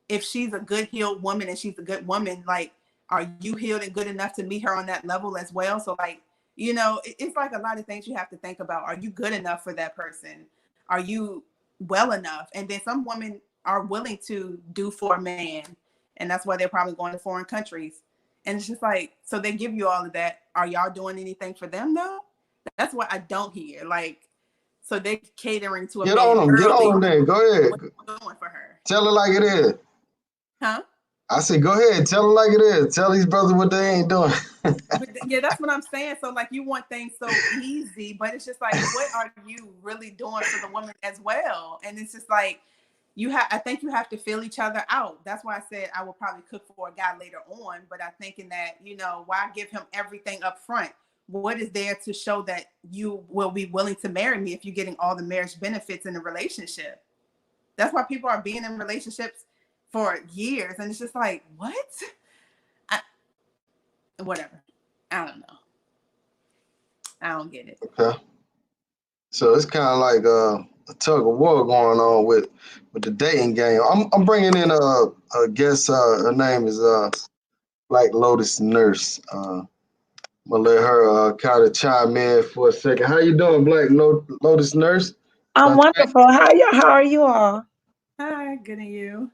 if she's a good healed woman and she's a good woman, like, are you healed and good enough to meet her on that level as well? So like, it's like a lot of things you have to think about. Are you good enough for that person? Are you well enough? And then some women are willing to do for a man, and that's why they're probably going to foreign countries. And it's just like, so they give you all of that. Are y'all doing anything for them though? That's what I don't hear. Like, so they're catering to a Get man on them. Get early. on them then. Go ahead. What you doing for her? Tell her like it is. Huh? I said, go ahead. Tell her like it is. Tell these brothers what they ain't doing. But yeah, that's what I'm saying. So like, you want things so easy, but it's just like, what are you really doing for the woman as well? And it's just like, I think you have to feel each other out. That's why I said I will probably cook for a guy later on, but I'm thinking that, why give him everything up front? What is there to show that you will be willing to marry me if you're getting all the marriage benefits in a relationship? That's why people are being in relationships for years. And it's just like, what? Whatever. I don't know. I don't get it. Okay. So it's kind of like a tug of war going on with the dating game. I'm bringing in a guest. Her name is Black Lotus Nurse. I'm gonna let her kind of chime in for a second. How you doing, Black Lotus Nurse? I'm wonderful. How are you all? Hi, good and you?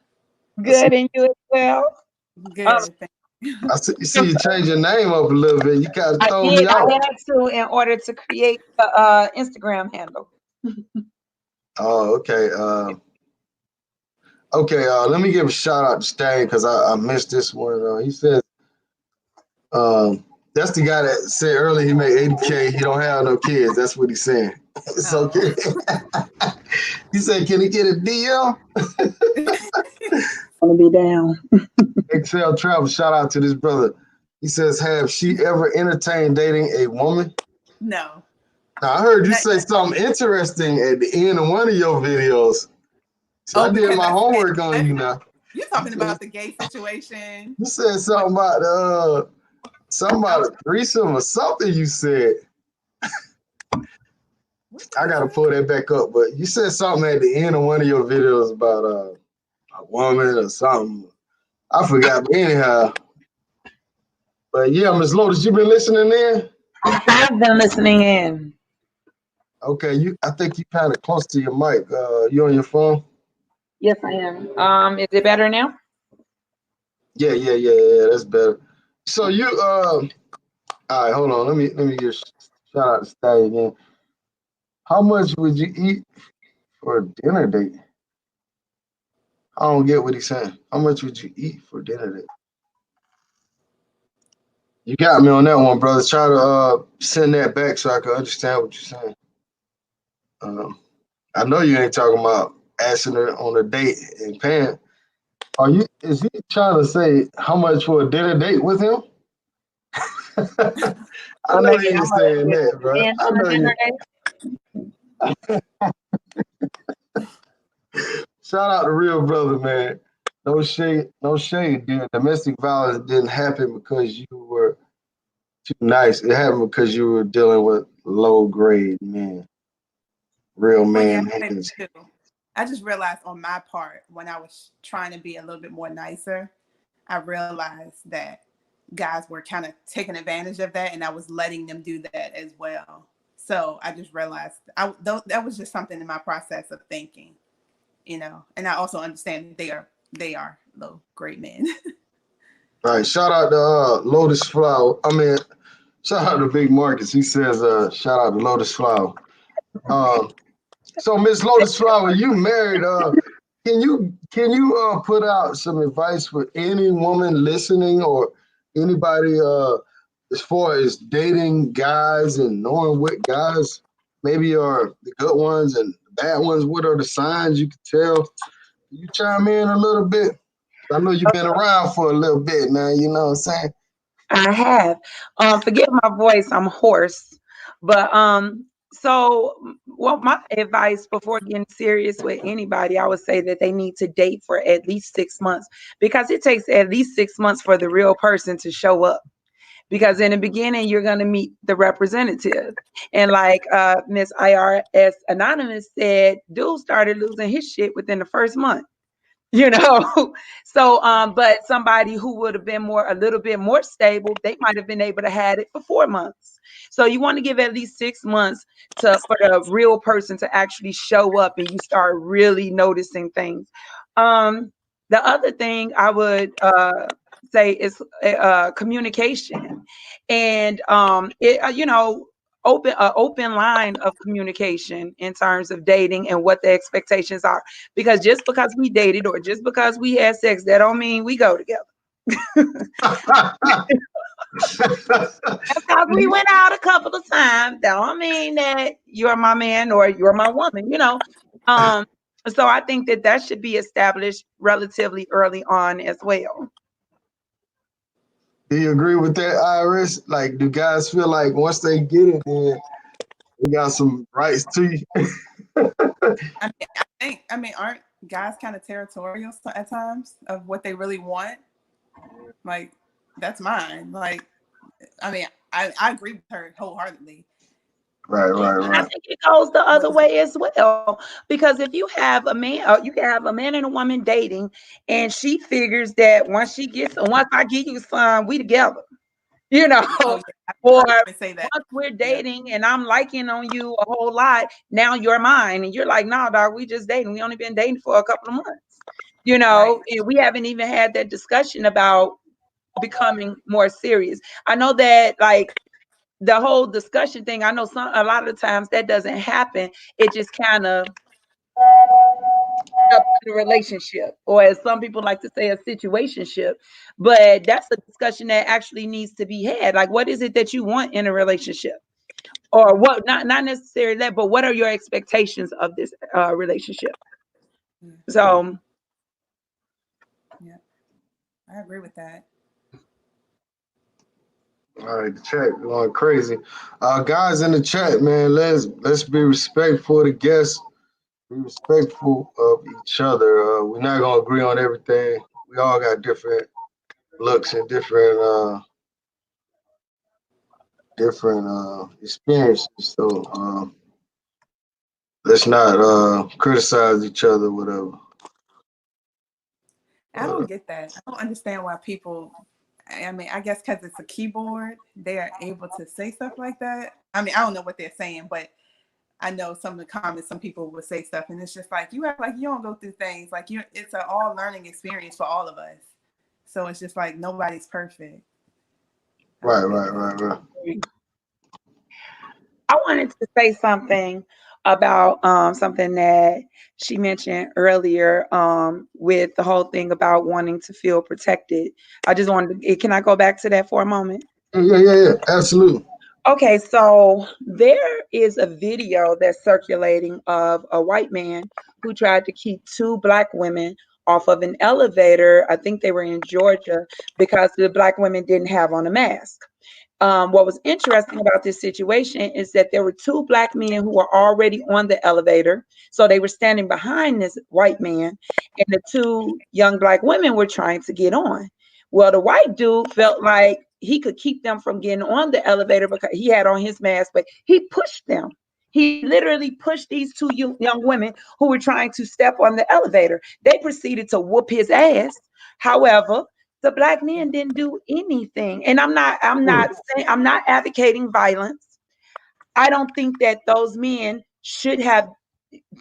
Good, and you as well? Good. Thank you. I see you change your name up a little bit. You kind of I throw me did. I off. had to in order to create the Instagram handle. Oh, okay. Okay, let me give a shout out to Stain because I missed this one. He says, that's the guy that said earlier he made 80K. He don't have no kids. That's what he's saying. It's okay. He said, can he get a DM? Gonna be down. Excel Travel, shout out to this brother. He says, have she ever entertained dating a woman? No. Now, I heard you say something interesting at the end of one of your videos. So I did my homework on you now. You're talking about the gay situation. You said something about a threesome or something you said. I gotta pull that back up, but you said something at the end of one of your videos about a woman or something. I forgot, but anyhow. But yeah, Ms. Lotus, you been listening in? I've been listening in. Okay, I think you kind of close to your mic. You on your phone? Yes, I am. Is it better now? Yeah, that's better. So you all right, hold on. Let me just shout out to Stay again. How much would you eat for a dinner date? I don't get what he's saying. How much would you eat for dinner date? You got me on that one, brother. Try to send that back so I can understand what you're saying. I know you ain't talking about asking her on a date and paying. Are you? Is he trying to say how much for a dinner date with him? I How know much? he How ain't much saying is that, bro. paying I for a know dinner you. date? Shout out to real brother, man. No shade, no shade, dude. Domestic violence didn't happen because you were too nice. It happened because you were dealing with low grade men, real Well, yeah, man I say hands. that too. I just realized on my part when I was trying to be a little bit more nicer, I realized that guys were kind of taking advantage of that, and I was letting them do that as well. So I just realized that was just something in my process of thinking, and I also understand that they are low grade men. All right, shout out to Lotus Flower. I mean, shout out to Big Marcus. He says, shout out to Lotus Flower. Um, so Miss Lotus Flower, you married. Can you put out some advice for any woman listening or anybody as far as dating guys and knowing what guys maybe are the good ones and the bad ones? What are the signs you can tell? Can you chime in a little bit? I know you've been around for a little bit now. You know what I'm saying? I have. Forgive my voice, I'm hoarse. But well, my advice before getting serious with anybody, I would say that they need to date for at least 6 months because it takes at least 6 months for the real person to show up. Because in the beginning, you're going to meet the representative. And like Miss IRS Anonymous said, dude started losing his shit within the first month. you know so but somebody who would have been a little bit more stable, they might have been able to have it for 4 months. So you want to give at least 6 months for the real person to actually show up and you start really noticing things. The other thing I would say is communication, and open line of communication in terms of dating and what the expectations are, because just because we dated or just because we had sex, that don't mean we go together. Just because we went out a couple of times, that don't mean that you're my man or you're my woman. Um, so I think that should be established relatively early on as well. Do you agree with that, Iris? Like, do guys feel like once they get it, then they got some rights to you? Aren't guys kind of territorial at times of what they really want? Like, that's mine. Like, I agree with her wholeheartedly. Right, right, And I right. think it goes the What other is way as well. Because if you have a man, you can have a man and a woman dating, and she figures that once I give you some, we together, you know, Oh yeah, I've or heard women say that. once we're Yeah, dating and I'm liking on you a whole lot, now you're mine. And you're like, no, dog, we just dating. We only been dating for a couple of months, right. and we haven't even had that discussion about becoming more serious. I know that, like, the whole discussion thing, I know a lot of the times that doesn't happen. It just kind of up to the relationship, or as some people like to say, a situationship. But that's a discussion that actually needs to be had. Like, what is it that you want in a relationship? Or what, not necessarily that, but what are your expectations of this relationship? Yeah, So yeah, I agree with that. All right, the chat going crazy. Guys in the chat, man, let's be respectful of the guests. Be respectful of each other. We're not gonna agree on everything. We all got different looks and different experiences. So let's not criticize each other, whatever. I don't get that. I don't understand why people. I guess because it's a keyboard, they are able to say stuff like that. I don't know what they're saying, but I know some of the comments, some people would say stuff, and it's just like you act like you don't go through things. Like it's an all learning experience for all of us. So it's just like nobody's perfect. I Right, don't get right, that. right, right. I wanted to say something about something that she mentioned earlier, with the whole thing about wanting to feel protected. I just wanted to, can I go back to that for a moment? Yeah, yeah, yeah, yeah. Absolutely. Okay, so there is a video that's circulating of a white man who tried to keep two black women off of an elevator. I think they were in Georgia because the black women didn't have on a mask. What was interesting about this situation is that there were two black men who were already on the elevator. So they were standing behind this white man, and the two young black women were trying to get on. Well, the white dude felt like he could keep them from getting on the elevator because he had on his mask, but he pushed them. He literally pushed these two young women who were trying to step on the elevator. They proceeded to whoop his ass. However, the black men didn't do anything. And I'm not advocating violence. I don't think that those men should have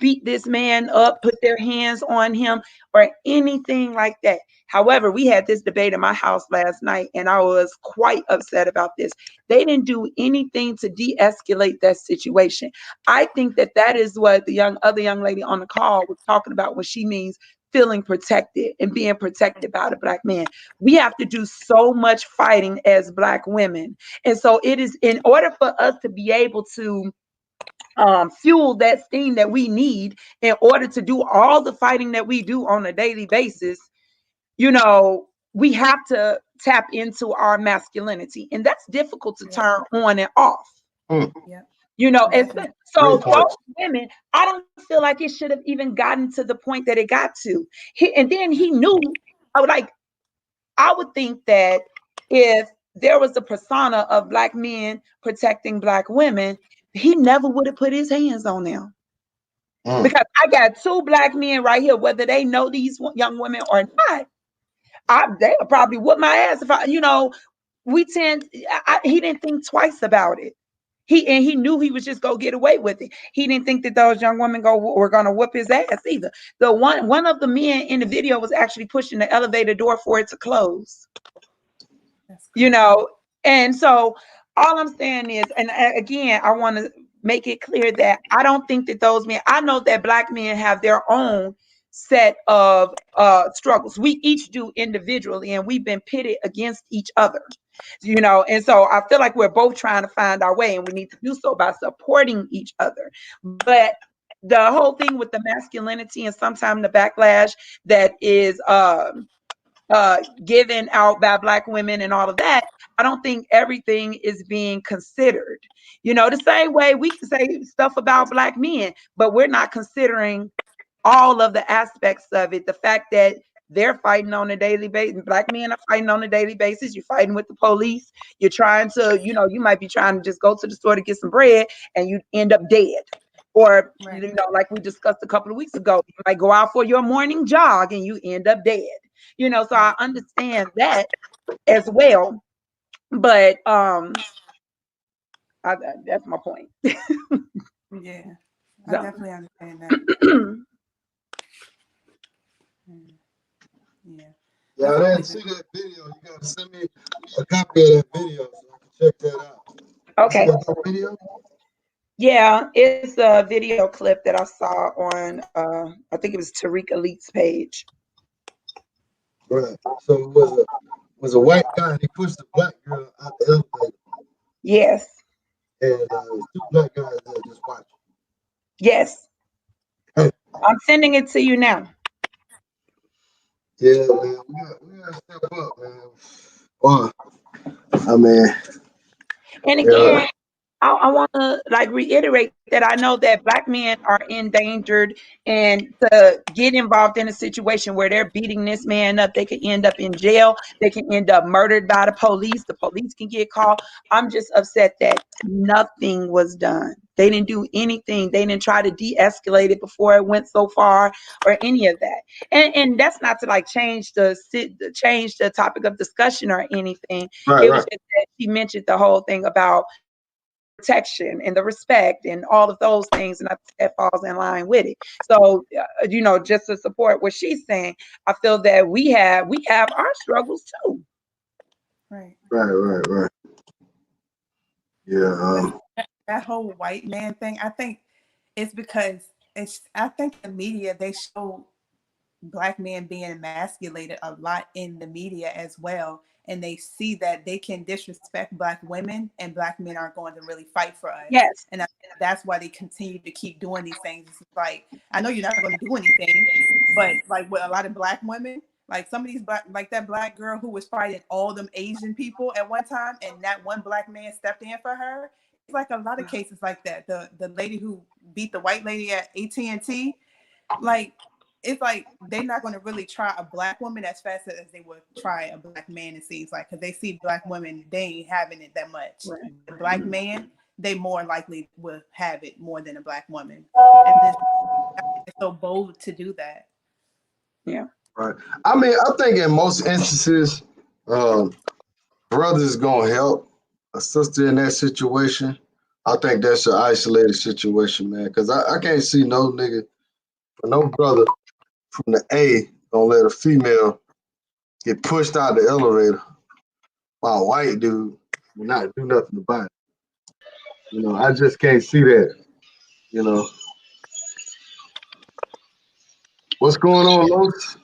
beat this man up, put their hands on him, or anything like that. However, we had this debate in my house last night, and I was quite upset about this. They didn't do anything to de-escalate that situation. I think that that is what the other young lady on the call was talking about when she means feeling protected and being protected by the black man. We have to do so much fighting as black women. And so it is in order for us to be able to fuel that steam that we need in order to do all the fighting that we do on a daily basis, we have to tap into our masculinity. And that's difficult to turn on and off. Mm. So Great those points. women, I don't feel like it should have even gotten to the point that it got to. And then he knew, I would think that if there was a persona of black men protecting black women, he never would have put his hands on them. Mm. Because I got two black men right here, whether they know these young women or not, they would probably whoop my ass if he didn't think twice about it. He knew he was just gonna get away with it. He didn't think that those young women were gonna whoop his ass either. The one of the men in the video was actually pushing the elevator door for it to close. And so all I'm saying is, and again, I want to make it clear that I don't think that those men, I know that black men have their own set of struggles. We each do individually, and we've been pitted against each other, and so I feel like we're both trying to find our way, and we need to do so by supporting each other. But the whole thing with the masculinity and sometimes the backlash that is given out by black women and all of that, I don't think everything is being considered. The same way we can say stuff about black men, but we're not considering all of the aspects of it. The fact that they're fighting on a daily basis. Black men are fighting on a daily basis. You're fighting with the police. You're trying to, you might be trying to just go to the store to get some bread and you end up dead. Or, like we discussed a couple of weeks ago, you might go out for your morning jog and you end up dead. So I understand that as well. But that's my point. Yeah, I definitely understand that. Yeah, I didn't see that video. You gotta send me a copy of that video so I can check that out. Okay. You see that video? Yeah, it's a video clip that I saw on I think it was Tariq Elite's page. Right. So it was a white guy and he pushed the black girl out the elevator. Yes. And two black guys there just watching. Yes. I'm sending it to you now. Yeah, man. We gotta step up, man. Well, I mean, and again, I want to reiterate that I know that black men are endangered, and to get involved in a situation where they're beating this man up, they could end up in jail. They can end up murdered by the police. The police can get called. I'm just upset that nothing was done. They didn't do anything. They didn't try to de-escalate it before it went so far or any of that. And that's not to change the topic of discussion or anything. It was just that she mentioned the whole thing about protection and the respect and all of those things, and I think that falls in line with it. So just to support what she's saying, I feel that we have our struggles too. Right. Yeah. That whole white man thing, I think it's because I think the media, they show black men being emasculated a lot in the media as well. and they see that they can disrespect Black women and Black men aren't going to really fight for us. Yes. And that's why they continue to keep doing these things. It's like, I know you're not going to do anything, but like with a lot of Black women, like some of these Black, like that Black girl who was fighting all them Asian people at one time, and that one Black man stepped in for her. It's like a lot of cases like that. The lady who beat the white lady at AT&T, like, it's like they're not going to really try a Black woman as fast as they would try a Black man, it seems like, because they see Black women, they ain't having it that much. Right. The Black man, they more likely will have it more than a Black woman. And they're so bold to do that. Yeah. Right. I mean, I think in most instances, brothers gonna help a sister in that situation. I think that's an isolated situation, man. Because I can't see no nigga or no brother from the A gonna let a female get pushed out the elevator by a white dude and not do nothing about it. You know, I just can't see that. You know, what's going on, Los?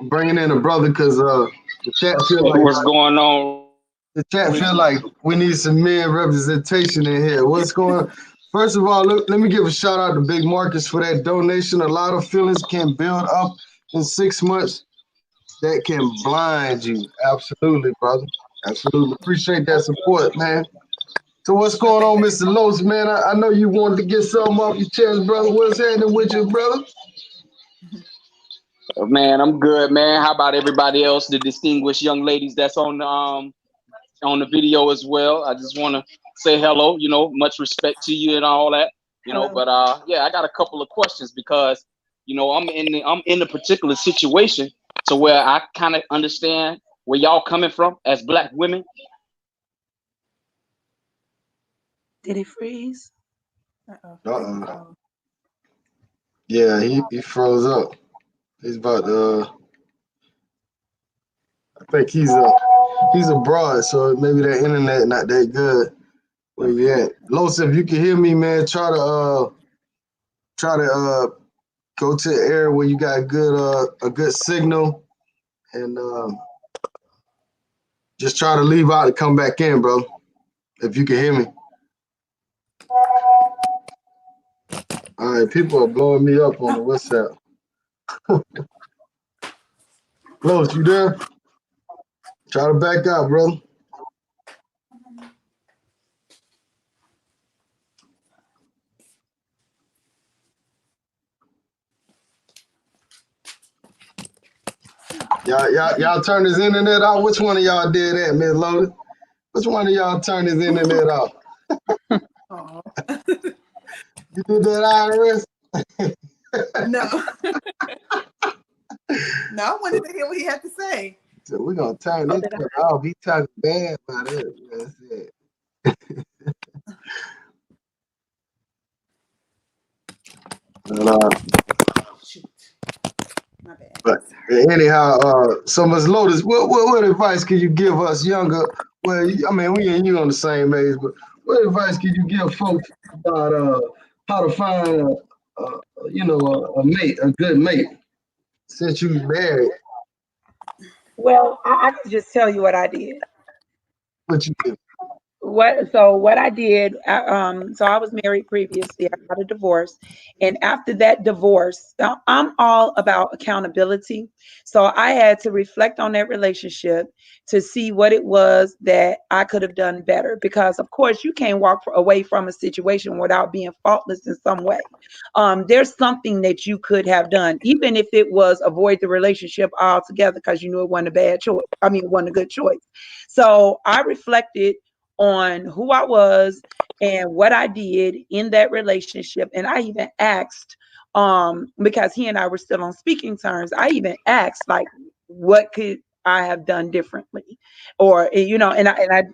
Bringing in a brother because the chat feel like What's going on? we need some men representation in here. What's going on? First of all, let me give a shout out to Big Marcus for that donation. A lot of feelings can build up in 6 months that can blind you. Absolutely, brother. Absolutely. Appreciate that support, man. So what's going on, Mr. Los, man? I know you wanted to get something off your chest, brother. What's happening with you, brother? Man, I'm good, man. How about everybody else, the distinguished young ladies that's on the video as well? I just want to say hello, you know, much respect to you and all that, you know, but yeah, I got a couple of questions because, you know, I'm in a particular situation to where I kind of understand where y'all coming from as Black women. Did it freeze? Uh-oh. Yeah, he froze up. He's about I think he's abroad, so maybe the internet not that good where you at. Los, if you can hear me, man, try to go to the area where you got a good signal and just try to leave out and come back in, bro. If you can hear me. All right, people are blowing me up on the WhatsApp. Los, you there? Try to back out, bro. Y'all turn his internet off. Which one of y'all did that, Miss Loaded? Which one of y'all turned his internet off? Oh. You did that, IRS? No. No, I wanted to hear what he had to say. So we're gonna turn this off. He talking bad about it. That's it. Shoot. My bad. But anyhow, so Ms. Lotus, what advice can you give us younger? Well, I mean, we and you on the same age, but what advice can you give folks about how to find a mate, a good mate, since you married? Well, I can just tell you what I did. What you do? What I did, so I was married previously. I got a divorce, and after that divorce, I'm all about accountability. So I had to reflect on that relationship to see what it was that I could have done better. Because of course, you can't walk away from a situation without being faultless in some way. There's something that you could have done, even if it was avoid the relationship altogether because you knew it wasn't a bad choice. I mean, it wasn't a good choice. So I reflected on who I was and what I did in that relationship. And I even asked, because he and I were still on speaking terms, I even asked, like, what could I have done differently? Or, and I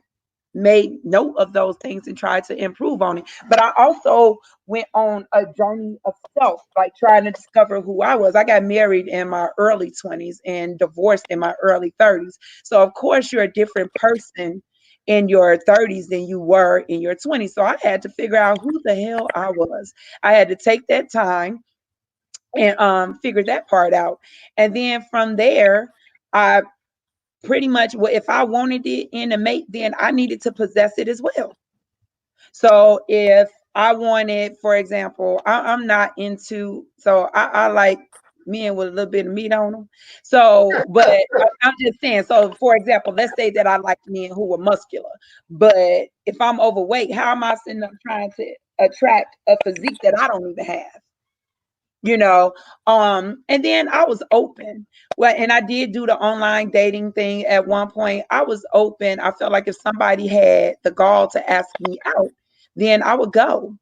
made note of those things and tried to improve on it. But I also went on a journey of self, like trying to discover who I was. I got married in my early 20s and divorced in my early 30s. So of course you're a different person in your 30s than you were in your 20s. So I had to figure out who the hell I was. I had to take that time and figure that part out. And then from there, I pretty much what if I wanted it in a mate, then I needed to possess it as well. So if I wanted, for example, I'm not into, so I like men with a little bit of meat on them. So, but I'm just saying, so for example, let's say that I like men who are muscular, but if I'm overweight, how am I sitting up trying to attract a physique that I don't even have? You know, and then I was open. Well, and I did do the online dating thing at one point. I was open. I felt like if somebody had the gall to ask me out, then I would go.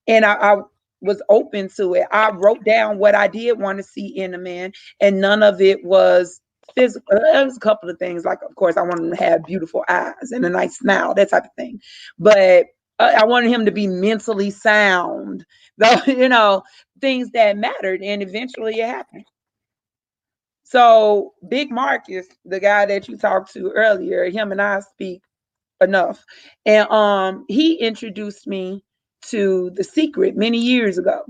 And I was open to it. I wrote down what I did want to see in a man, and none of it was physical. There was a couple of things, like, of course, I wanted him to have beautiful eyes and a nice smile, that type of thing. But I wanted him to be mentally sound, though, you know, things that mattered. And eventually it happened. So Big Marcus, the guy that you talked to earlier, him and I speak enough. And he introduced me to The Secret many years ago.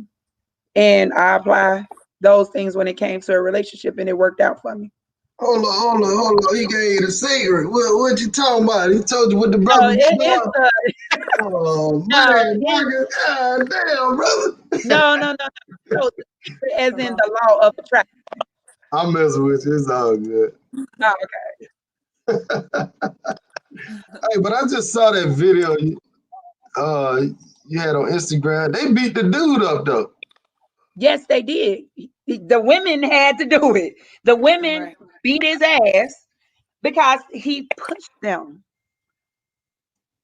And I apply those things when it came to a relationship, and it worked out for me. Hold on. He gave you the secret. What you talking about? He told you what the So brother was it's doing. Oh man, Marcus, God damn, brother. no. So, as in the law of attraction. I'm messing with you. It's all good. Oh, okay. Hey, but I just saw that video you had on Instagram. They beat the dude up though. Yes, they did. The women had to do it. The women Right. beat his ass because he pushed them.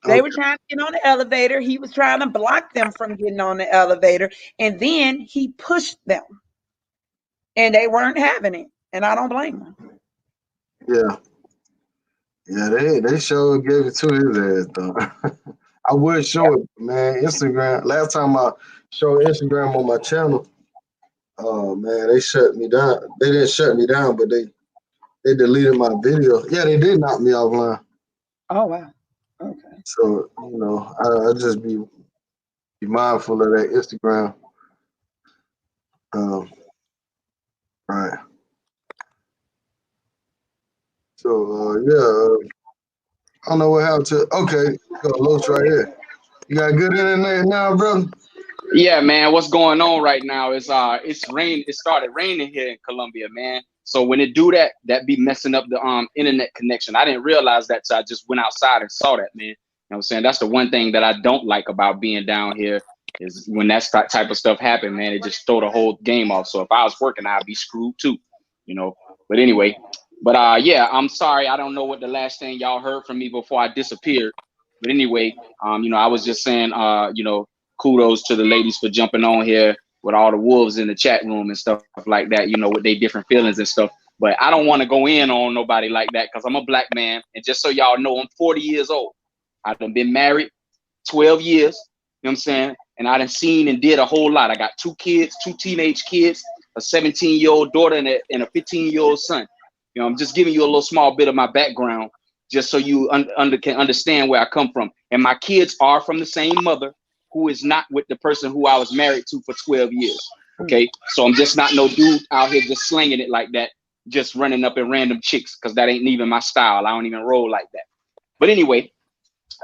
They were Okay. trying to get on the elevator. He was trying to block them from getting on the elevator. And then he pushed them. And they weren't having it. And I don't blame them. Yeah. Yeah, they sure gave it to his ass though. I would show it, man. Instagram. Last time I showed Instagram on my channel, oh man, they shut me down. They didn't shut me down, but they deleted my video. Yeah, they did knock me offline. Oh, wow. Okay. So, you know, I just be mindful of that Instagram. Right. So yeah, I don't know what happened to. Okay, got Los right here. You got good internet now, brother? Yeah, man. What's going on right now is it's rain. It started raining here in Colombia, man. So when it do that, that be messing up the internet connection. I didn't realize that, so I just went outside and saw that, man. You know what I'm saying? That's the one thing that I don't like about being down here is when that type of stuff happen, man. It just throw the whole game off. So if I was working, I'd be screwed too, you know. But anyway, yeah, I'm sorry. I don't know what the last thing y'all heard from me before I disappeared. But anyway, you know, I was just saying, you know, kudos to the ladies for jumping on here with all the wolves in the chat room and stuff like that, you know, with their different feelings and stuff. But I don't want to go in on nobody like that because I'm a black man. And just so y'all know, I'm 40 years old. I've been married 12 years, you know what I'm saying? And I done seen and did a whole lot. I got 2 kids, 2 teenage kids, a 17-year-old daughter and a 15-year-old son. You know, I'm just giving you a little small bit of my background just so you can understand where I come from. And my kids are from the same mother who is not with the person who I was married to for 12 years. Okay. So I'm just not no dude out here just slinging it like that, just running up at random chicks, because that ain't even my style. I don't even roll like that. But anyway,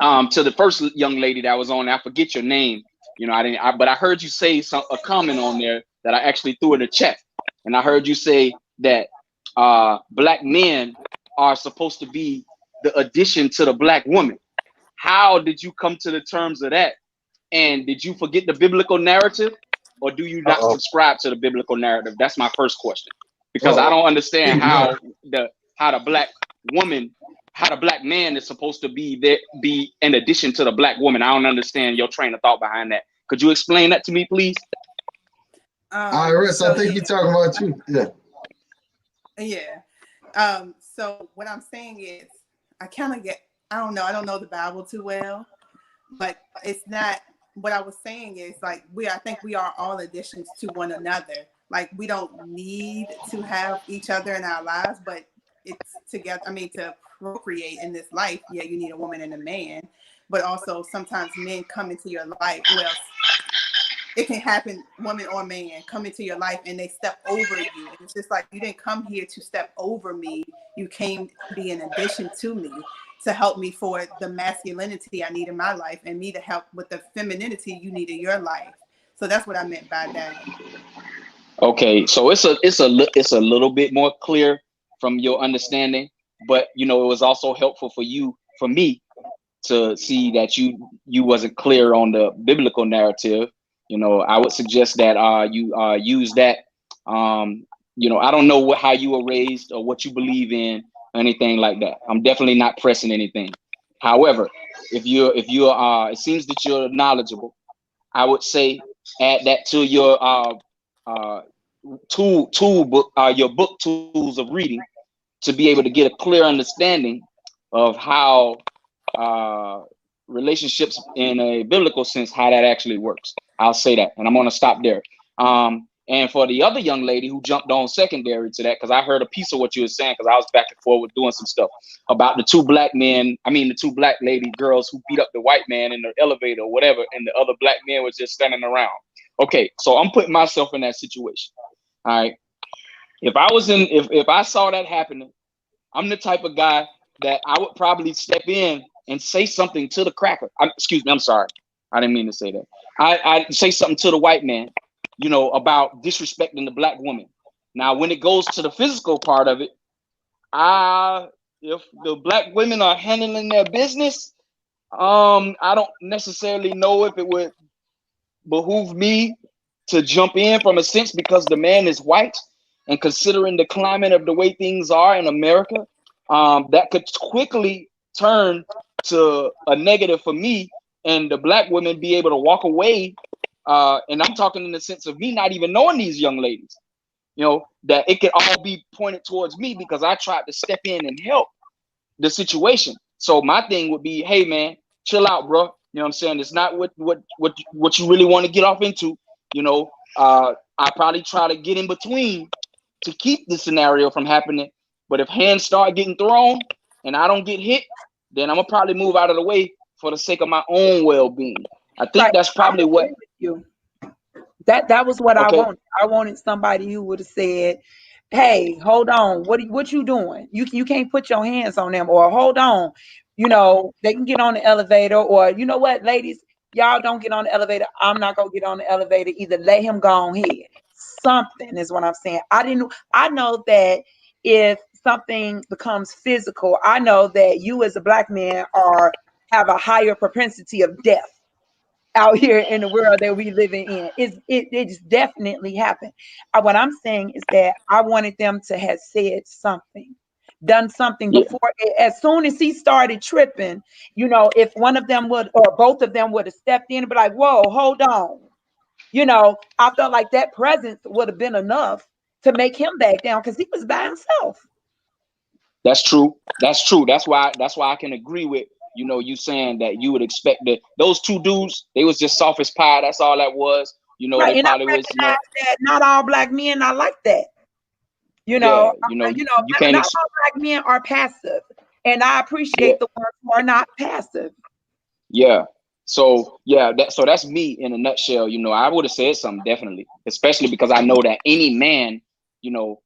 to the first young lady that was on there, I forget your name. You know, but I heard you say a comment on there that I actually threw in the chat. And I heard you say that black men are supposed to be the addition to the black woman. How did you come to the terms of that? And did you forget the biblical narrative, or do you not subscribe to the biblical narrative? That's my first question, because I don't understand how the black woman, how the black man is supposed to be in addition to the black woman. I don't understand your train of thought behind that. Could you explain that to me, please? IRS, so I think you're talking about you. Yeah. So what I'm saying is, I don't know the Bible too well, but it's not. What I was saying is, like, I think we are all additions to one another. Like, we don't need to have each other in our lives, but it's together. I mean, to procreate in this life, yeah, you need a woman and a man, but also sometimes men come into your life. Well, it can happen, woman or man come into your life and they step over you. And it's just like, you didn't come here to step over me. You came to be an addition to me, to help me for the masculinity I need in my life, and me to help with the femininity you need in your life. So that's what I meant by that. Okay, so it's a little bit more clear from your understanding, but you know, it was also helpful for me to see that you wasn't clear on the biblical narrative. You know, I would suggest that you use that. You know, I don't know how you were raised or what you believe in or anything like that. I'm definitely not pressing anything. However, if you're it seems that you're knowledgeable, I would say add that to your tool book, your book tools of reading, to be able to get a clear understanding of how relationships in a biblical sense, how that actually works. I'll say that, and I'm going to stop there. And for the other young lady who jumped on secondary to that, because I heard a piece of what you were saying, because I was back and forth doing some stuff about the two black lady girls who beat up the white man in the elevator or whatever, and the other black men was just standing around. Okay, so I'm putting myself in that situation. All right. If I saw that happening, I'm the type of guy that I would probably step in and say something to the cracker. Excuse me, I'm sorry. I didn't mean to say that. I'd say something to the white man, you know, about disrespecting the black woman. Now, when it goes to the physical part of it, if the black women are handling their business, I don't necessarily know if it would behoove me to jump in from a sense, because the man is white, and considering the climate of the way things are in America, that could quickly turn to a negative for me, and the black women be able to walk away. And I'm talking in the sense of me not even knowing these young ladies, you know, that it could all be pointed towards me because I tried to step in and help the situation. So my thing would be, hey man, chill out, bro. You know what I'm saying? It's not what you really want to get off into. You know, I probably try to get in between to keep the scenario from happening. But if hands start getting thrown and I don't get hit, then I'm gonna probably move out of the way for the sake of my own well-being. I think Right. that's probably what. You. That was what I Okay. wanted. I wanted somebody who would have said, "Hey, hold on, what you doing? You can't put your hands on them," or "Hold on, you know they can get on the elevator," or "You know what, ladies, y'all don't get on the elevator. I'm not gonna get on the elevator either. Let him go on here." Something is what I'm saying. I know that if something becomes physical, I know that you as a black man have a higher propensity of death out here in the world that we living in. It's definitely happened. What I'm saying is that I wanted them to have said something, done something Yeah, before. As soon as he started tripping, you know, if one of them would or both of them would have stepped in and be like, "Whoa, hold on," you know, I felt like that presence would have been enough to make him back down because he was by himself. that's true. That's true. That's why I can agree with, you know, you saying that you would expect that those two dudes, they was just soft as pie. That's all that was. You know, Right. they And I probably was, you know, recognize that not all black men are like that. yeah, you know, you can't Not all black men are passive, and I yeah, appreciate the ones who are not passive. yeah. So yeah, that's me in a nutshell. You know, I would have said something definitely, especially because I know that any man, you know,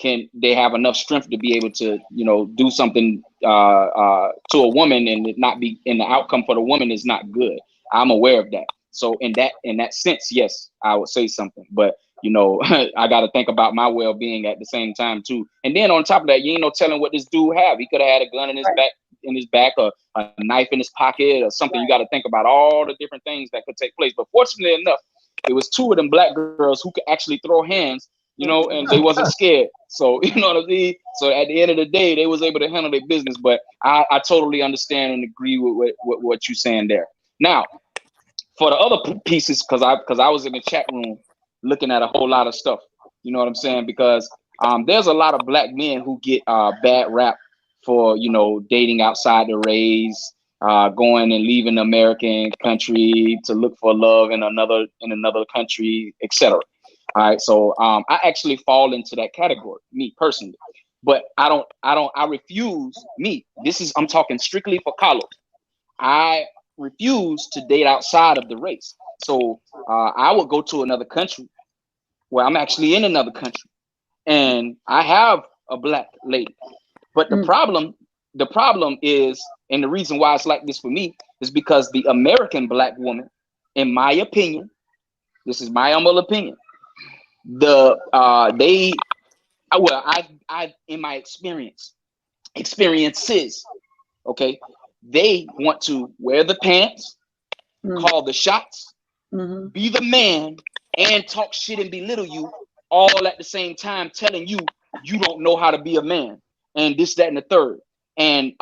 they have enough strength to be able to, you know, do something to a woman and it not be, and the outcome for the woman is not good. I'm aware of that. So in that sense, yes, I would say something. But you know, I got to think about my well-being at the same time too. And then on top of that, you ain't no telling what this dude have. He could have had a gun in his back, or a knife in his pocket, or something. You got to think about all the different things that could take place. But fortunately enough, it was two of them black girls who could actually throw hands, you know, and they wasn't scared. So you know what I mean. So at the end of the day, they was able to handle their business. But I totally understand and agree with what you're saying there. Now, for the other pieces, because I was in the chat room looking at a whole lot of stuff. You know what I'm saying? Because there's a lot of black men who get bad rap for, you know, dating outside the race, going and leaving the American country to look for love in another country, etc. All right, so I actually fall into that category, me personally. But I refuse. I'm talking strictly for Carlos. I refuse to date outside of the race. So I would go to another country where I'm actually in another country, and I have a black lady. But the problem is, and the reason why it's like this for me is because the American black woman, in my opinion, this is my humble opinion, I in my experiences, okay, they want to wear the pants, call the shots, be the man, and talk shit and belittle you all at the same time, telling you you don't know how to be a man, and this, that, and the third. And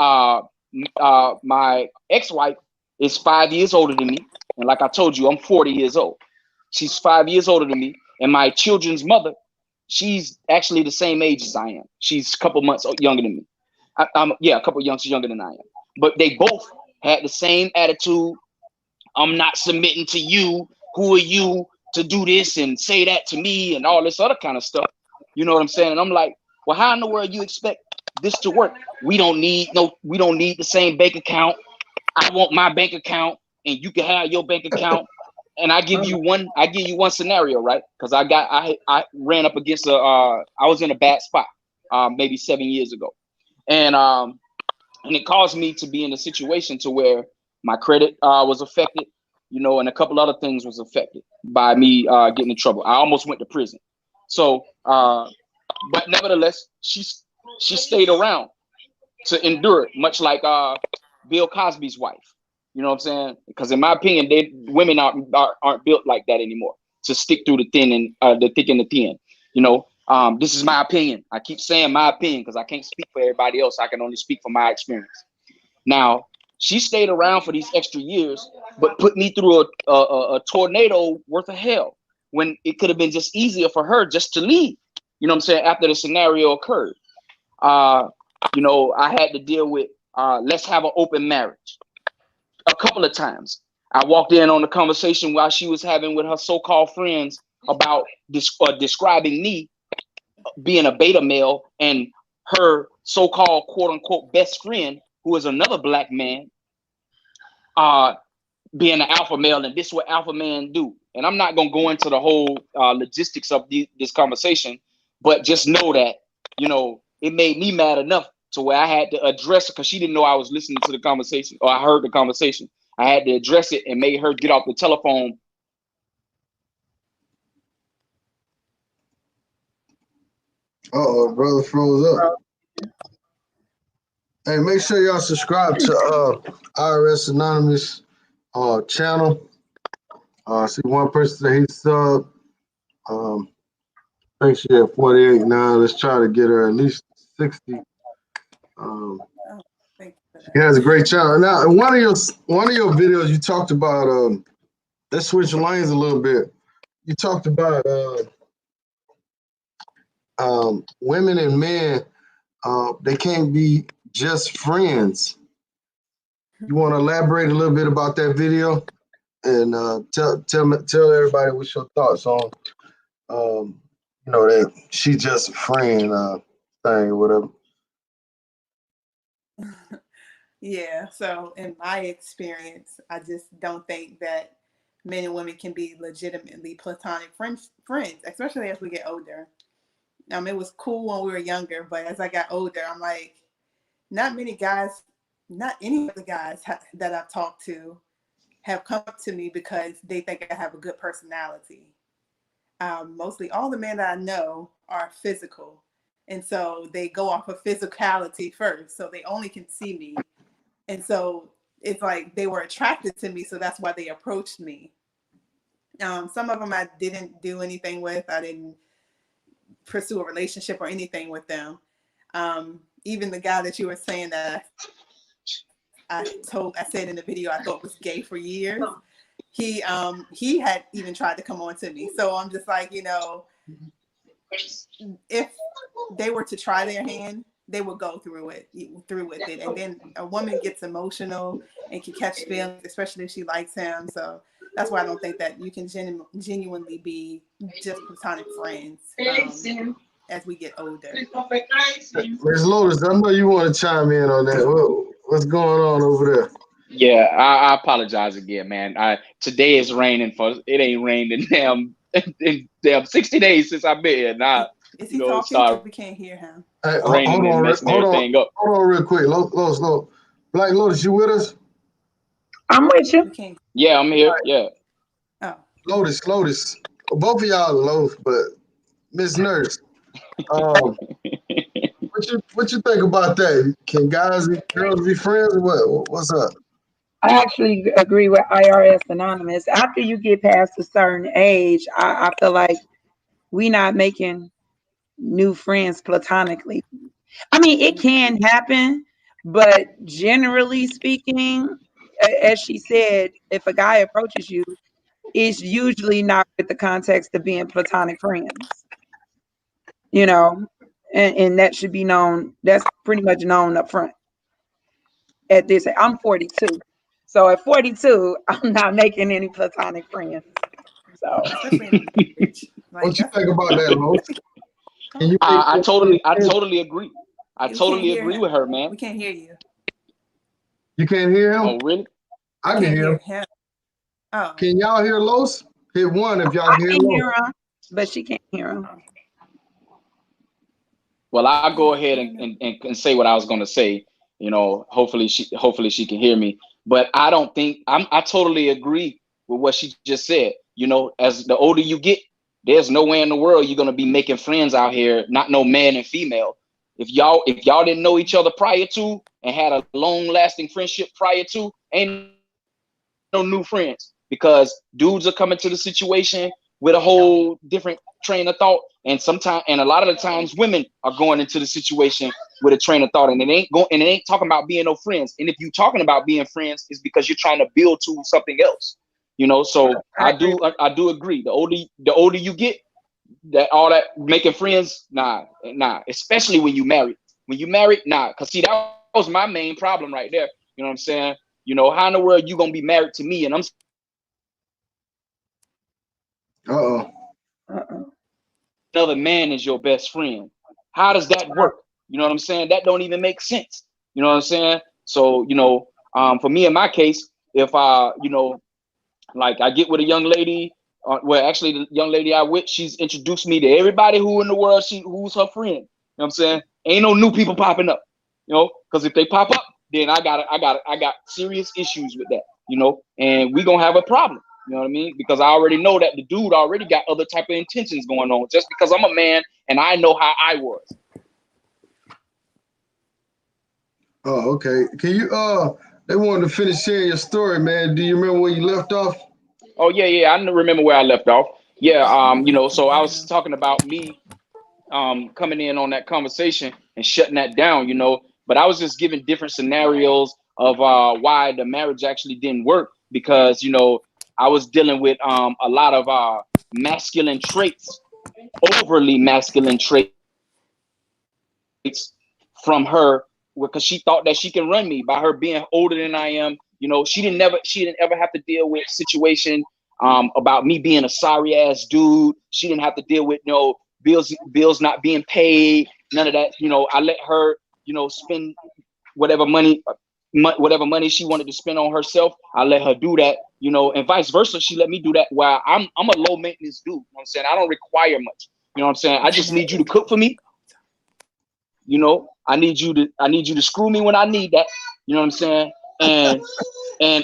my ex-wife is 5 years older than me, and like I told you, I'm 40 years old. She's 5 years older than me, and my children's mother, she's actually the same age as I am. She's a couple months younger than me. A couple months younger than I am. But they both had the same attitude. I'm not submitting to you. Who are you to do this and say that to me and all this other kind of stuff? You know what I'm saying? And I'm like, well, how in the world you expect this to work? We don't need the same bank account. I want my bank account, and you can have your bank account. And I give you one scenario, right? Because I ran up against I was in a bad spot maybe 7 years ago. And it caused me to be in a situation to where my credit was affected, you know, and a couple other things was affected by me getting in trouble. I almost went to prison. So, but nevertheless, she stayed around to endure it, much like Bill Cosby's wife. You know what I'm saying? Because in my opinion, women aren't built like that anymore, to stick through the thin and the thick and the thin. You know, this is my opinion. I keep saying my opinion because I can't speak for everybody else. I can only speak from my experience. Now, she stayed around for these extra years, but put me through a tornado worth of hell when it could have been just easier for her just to leave. You know what I'm saying? After the scenario occurred, you know, I had to deal with let's have an open marriage. A couple of times I walked in on the conversation while she was having with her so-called friends about describing me being a beta male, and her so-called quote-unquote best friend, who is another black man, being an alpha male, and this is what alpha men do. And I'm not going to go into the whole logistics of this conversation, but just know that, you know, it made me mad enough to where I had to address it because she didn't know I was listening to the conversation, or I heard the conversation. I had to address it and made her get off the telephone. Brother froze up. Hey, make sure y'all subscribe to IRSanonymous channel. I see one person that he subbed. I think she at 48 now. Let's try to get her at least 60. She has a great channel. Now, in one of your videos, you talked about let's switch lanes a little bit. You talked about women and men, they can't be just friends. You want to elaborate a little bit about that video and tell everybody what's your thoughts on you know, that she just a friend thing or whatever. Yeah, so in my experience, I just don't think that men and women can be legitimately platonic friends, especially as we get older. It was cool when we were younger, but as I got older, I'm like, not any of the guys that I've talked to have come up to me because they think I have a good personality. Mostly all the men that I know are physical. And so they go off of physicality first. So they only can see me. And so it's like they were attracted to me. So that's why they approached me. Some of them I didn't do anything with. I didn't pursue a relationship or anything with them. Even the guy that you were saying that I said in the video I thought was gay for years. He had even tried to come on to me. So I'm just like, you know, if they were to try their hand, they would go through with it. And then a woman gets emotional and can catch feelings, especially if she likes him. So that's why I don't think that you can genuinely be just platonic friends as we get older. Ms. Lotus, I know you want to chime in on that. What's going on over there? Yeah, I apologize again, man. Today is raining for it ain't rained in damn 60 days since I've been here. Now, Is you he know, it talking? Because started we can't hear him. Hey, raining and messing everything up. hold on, real quick. Lotus, Black Lotus, you with us? I'm with We you. can't. Yeah, I'm here. Yeah. Oh, Lotus. Both of y'all are Lotus, but Miss Nurse, um, what you think about that? Can guys and girls be friends or what? What's up? I actually agree with IRSanonymous. After you get past a certain age, I feel like we not making new friends platonically. I mean, it can happen, but generally speaking, as she said, if a guy approaches you, it's usually not with the context of being platonic friends, you know, and that should be known. That's pretty much known up front. At this, I'm 42. So at 42, I'm not making any platonic friends. So especially in the marriage. Like What you that's think about that, Lotus? Can oh, you make I totally agree. I we can't totally hear agree him. with her, man. We can't hear you. You can't hear him? Oh, really? We I can can't hear hear him. him. Oh, Can y'all hear Los? Hit one if y'all I can hear can Los. hear him, but she can't hear him. Well, I'll go yeah. ahead I don't know. and say what I was gonna say. You know, hopefully she can hear me. But I don't think I totally agree with what she just said. You know, as the older you get, there's no way in the world you're gonna be making friends out here, not no man and female. If y'all didn't know each other prior to and had a long lasting friendship prior to, ain't no new friends because dudes are coming to the situation with a whole different train of thought, and a lot of the times women are going into the situation with a train of thought, and it ain't talking about being no friends. And if you're talking about being friends, it's because you're trying to build to something else, you know. So I agree. I do agree. The older you get, that all that making friends, nah, especially when you married. When you married, nah, because see, that was my main problem right there. You know what I'm saying? You know, how in the world you gonna be married to me and I'm Uh-oh. Uh-uh. another man is your best friend? How does that work? You know what I'm saying? That don't even make sense. You know what I'm saying? So, for me in my case, if like I get with a young lady, well, actually the young lady I with, she's introduced me to everybody who in the world who's her friend. You know what I'm saying? Ain't no new people popping up, because if they pop up, then I got serious issues with that, and we gonna have a problem. You know what I mean? Because I already know that the dude already got other type of intentions going on just because I'm a man and I know how I was. Oh, okay. Can you they wanted to finish sharing your story, man. Do you remember where you left off? Oh yeah, I remember where I left off. Yeah, We so can't I hear was him. talking about me coming in on that conversation and shutting that down, but I was just giving different scenarios of why the marriage actually didn't work because, I was dealing with a lot of masculine traits, overly masculine traits from her because she thought that she can run me by her being older than I am. She didn't ever have to deal with situation about me being a sorry ass dude. She didn't have to deal with no bills not being paid, none of that. I let her, spend whatever money whatever money she wanted to spend on herself. I let her do that, and vice versa. She let me do that while I'm a low maintenance dude. You know what I'm saying? I don't require much. You know what I'm saying? I just need you to cook for me. I need you to screw me when I need that. You know what I'm saying? And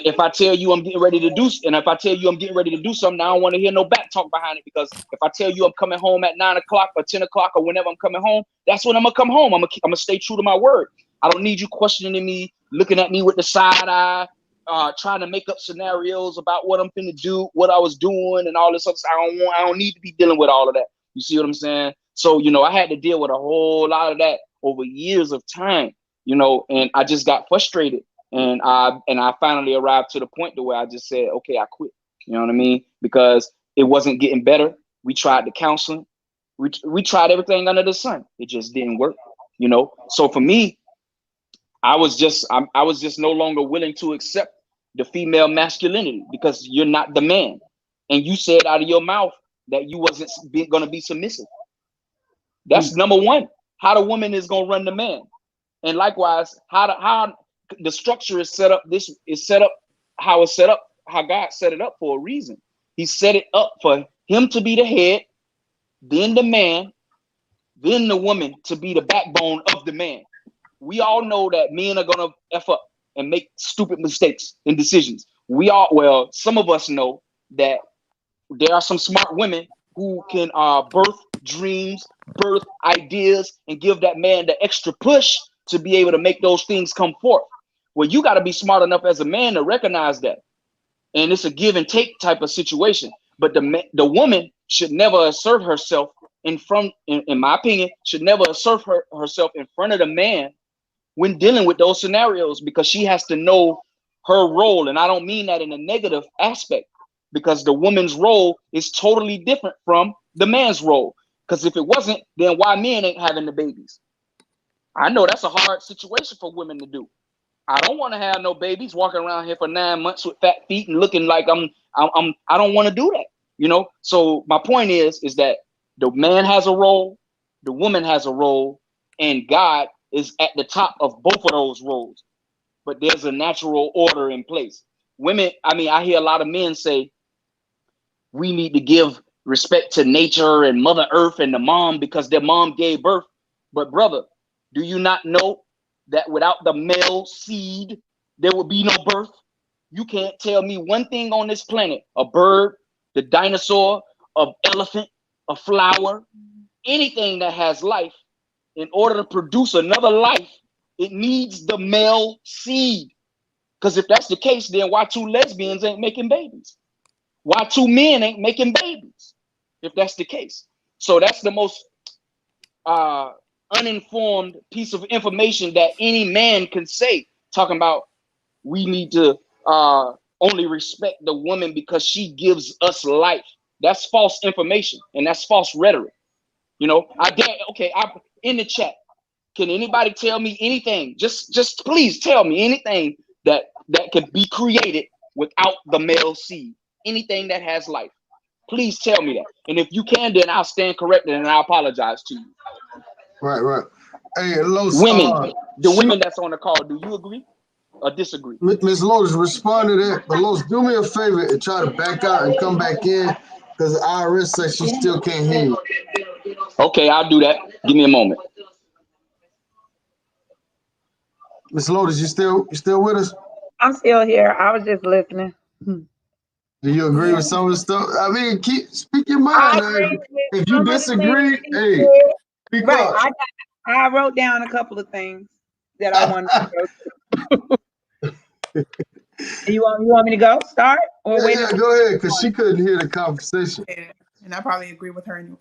if I tell you I'm getting ready to do, and if I tell you I'm getting ready to do something, I don't want to hear no back talk behind it. Because if I tell you I'm coming home at 9 o'clock or 10 o'clock or whenever I'm coming home, that's when I'm gonna come home. I'm gonna stay true to my word. I don't need you questioning me, looking at me with the side eye, trying to make up scenarios about what I'm finna do, what I was doing, and all this stuff. I don't need to be dealing with all of that. You see what I'm saying? So I had to deal with a whole lot of that over years of time. And I just got frustrated, and I finally arrived to the point to where I just said, okay, I quit. You know what I mean? Because it wasn't getting better. We tried the counseling. We tried everything under the sun. It just didn't work. So for me, I was just no longer willing to accept the female masculinity because you're not the man, and you said out of your mouth that you wasn't going to be submissive. That's number one. How the woman is going to run the man, and likewise, how the structure is set up. This is set up how it's set up, how God set it up for a reason. He set it up for him to be the head, then the man, then the woman to be the backbone of the man. We all know that men are gonna F up and make stupid mistakes and decisions. Well, some of us know that there are some smart women who can birth dreams, birth ideas, and give that man the extra push to be able to make those things come forth. Well, you got to be smart enough as a man to recognize that. And it's a give and take type of situation. But the woman should never assert herself in my opinion, should never assert herself in front of the man when dealing with those scenarios, because she has to know her role. And I don't mean that in a negative aspect, because the woman's role is totally different from the man's role. Because if it wasn't, then why men ain't having the babies? I know that's a hard situation for women to do. I don't want to have no babies walking around here for 9 months with fat feet and looking like I don't want to do that, you know? So my point is that the man has a role, the woman has a role, and God is at the top of both of those roles. But there's a natural order in place. Women, I mean, I hear a lot of men say, we need to give respect to nature and Mother Earth and the mom because their mom gave birth. But brother, do you not know that without the male seed, there would be no birth? You can't tell me one thing on this planet, a bird, the dinosaur, an elephant, a flower, anything that has life, in order to produce another life, it needs the male seed. Because if that's the case, then why two lesbians ain't making babies? Why two men ain't making babies? If that's the case. So that's the most uninformed piece of information that any man can say, talking about we need to only respect the woman because she gives us life. That's false information and that's false rhetoric. You know, I'm in the chat. Can anybody tell me anything? Just please tell me anything that can be created without the male seed. Anything that has life. Please tell me that. And if you can, then I'll stand corrected and I'll apologize to you. Right. Hey, Los, women, the women that's on the call, do you agree or disagree? Ms. Lotus, respond to that. But Los, do me a favor and try to back out and come back in, because the IRS says she still can't hear you. Okay, I'll do that. Give me a moment. Ms. Lotus, you still with us? I'm still here. I was just listening. Do you agree with some of the stuff? I mean, speak your mind. If you disagree, hey, speak up. I wrote down a couple of things that I wanted to go through. You want me to go start or wait? Yeah, go ahead, because she couldn't hear the conversation. Yeah, and I probably agree with her anyway.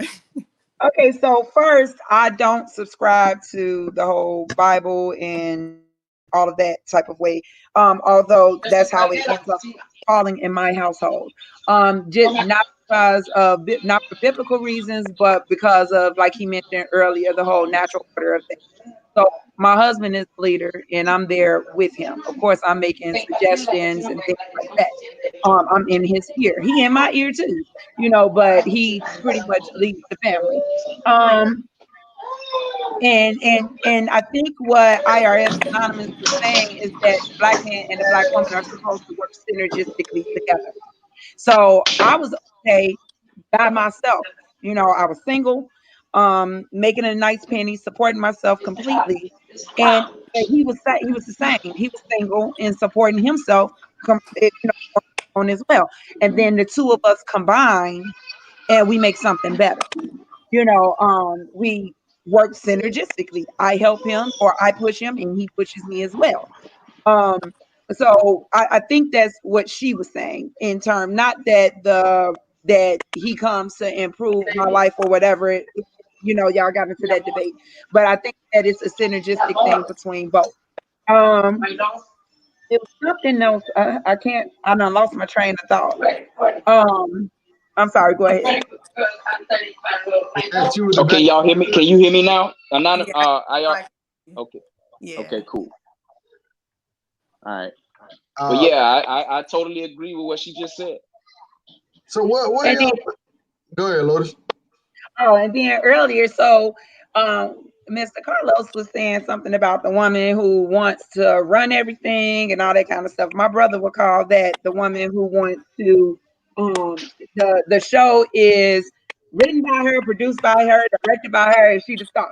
Okay, so first, I don't subscribe to the whole Bible and all of that type of way. Although that's how it ends up falling in my household. Just not because of not for biblical reasons, but because of, like he mentioned earlier, the whole natural order of things. So my husband is the leader and I'm there with him. Of course, I'm making suggestions and things like that. I'm in his ear. He in my ear too, you know, but he pretty much leads the family. And I think what IRSanonymous was saying is that the black man and the black woman are supposed to work synergistically together. So I was okay by myself. You know, I was single, making a nice penny, supporting myself completely. And he was the same. He was single and supporting himself, on as well. And then the two of us combine and we make something better. You know, we work synergistically. I help him or I push him and he pushes me as well. So I think that's what she was saying in terms, not that he comes to improve my life or whatever. You know, y'all got into that debate, but I think that it's a synergistic thing between both. It was something else. I done lost my train of thought. I'm sorry. Go ahead. Okay, y'all hear me? Can you hear me now? Okay. Yeah. Okay, cool. All right. But yeah, I totally agree with what she just said. So what y'all? Go ahead, Lotus. Oh, and then earlier, so Mr. Carlos was saying something about the woman who wants to run everything and all that kind of stuff. My brother would call that the woman who wants to. The show is written by her, produced by her, directed by her, and she the star.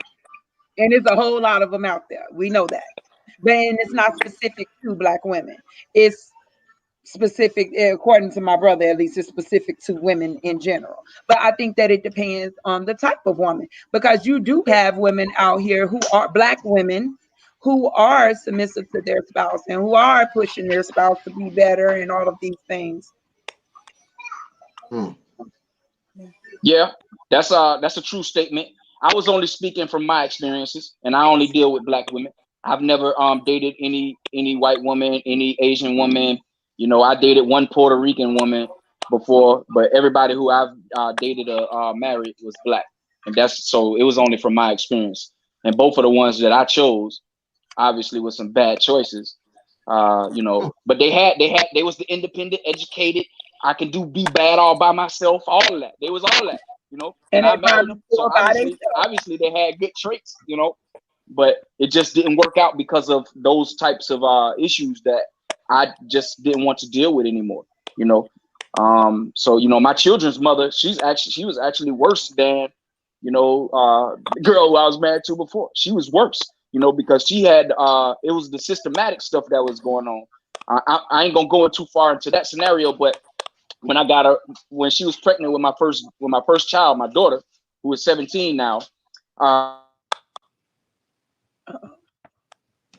And there's a whole lot of them out there. We know that, but and it's not specific to Black women. It's specific, according to my brother, at least it's specific to women in general. But I think that it depends on the type of woman, because you do have women out here who are Black women who are submissive to their spouse and who are pushing their spouse to be better and all of these things. Yeah, that's a true statement. I was only speaking from my experiences, and I only deal with Black women. I've never dated any white woman, any Asian woman. You know, I dated one Puerto Rican woman before, but everybody who I've dated or married was Black, and that's so it was only from my experience. And both of the ones that I chose, obviously, with some bad choices. You know, but they was the independent, educated. I can be bad all by myself. All of that. They was all that. You know, and I married them. So obviously they had good traits. You know, but it just didn't work out because of those types of issues that I just didn't want to deal with anymore. You know, so you know, my children's mother, she was actually worse than the girl who I was married to before. She was worse. You know, because she had it was the systematic stuff that was going on. I ain't gonna go too far into that scenario, but when I got her, when she was pregnant with my first child, my daughter, who is 17 now.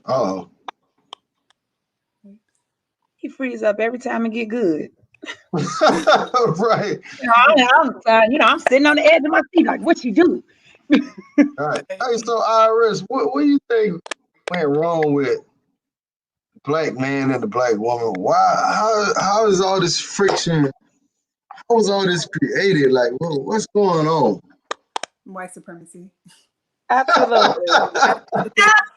Oh. He frees up every time it get good. Right. I'm sitting on the edge of my seat like, what you do? All right. Hey, so Iris, what do you think went wrong with the Black man and the Black woman? Why? How is all this friction? How was all this created? Like, what's going on? White supremacy. Absolutely.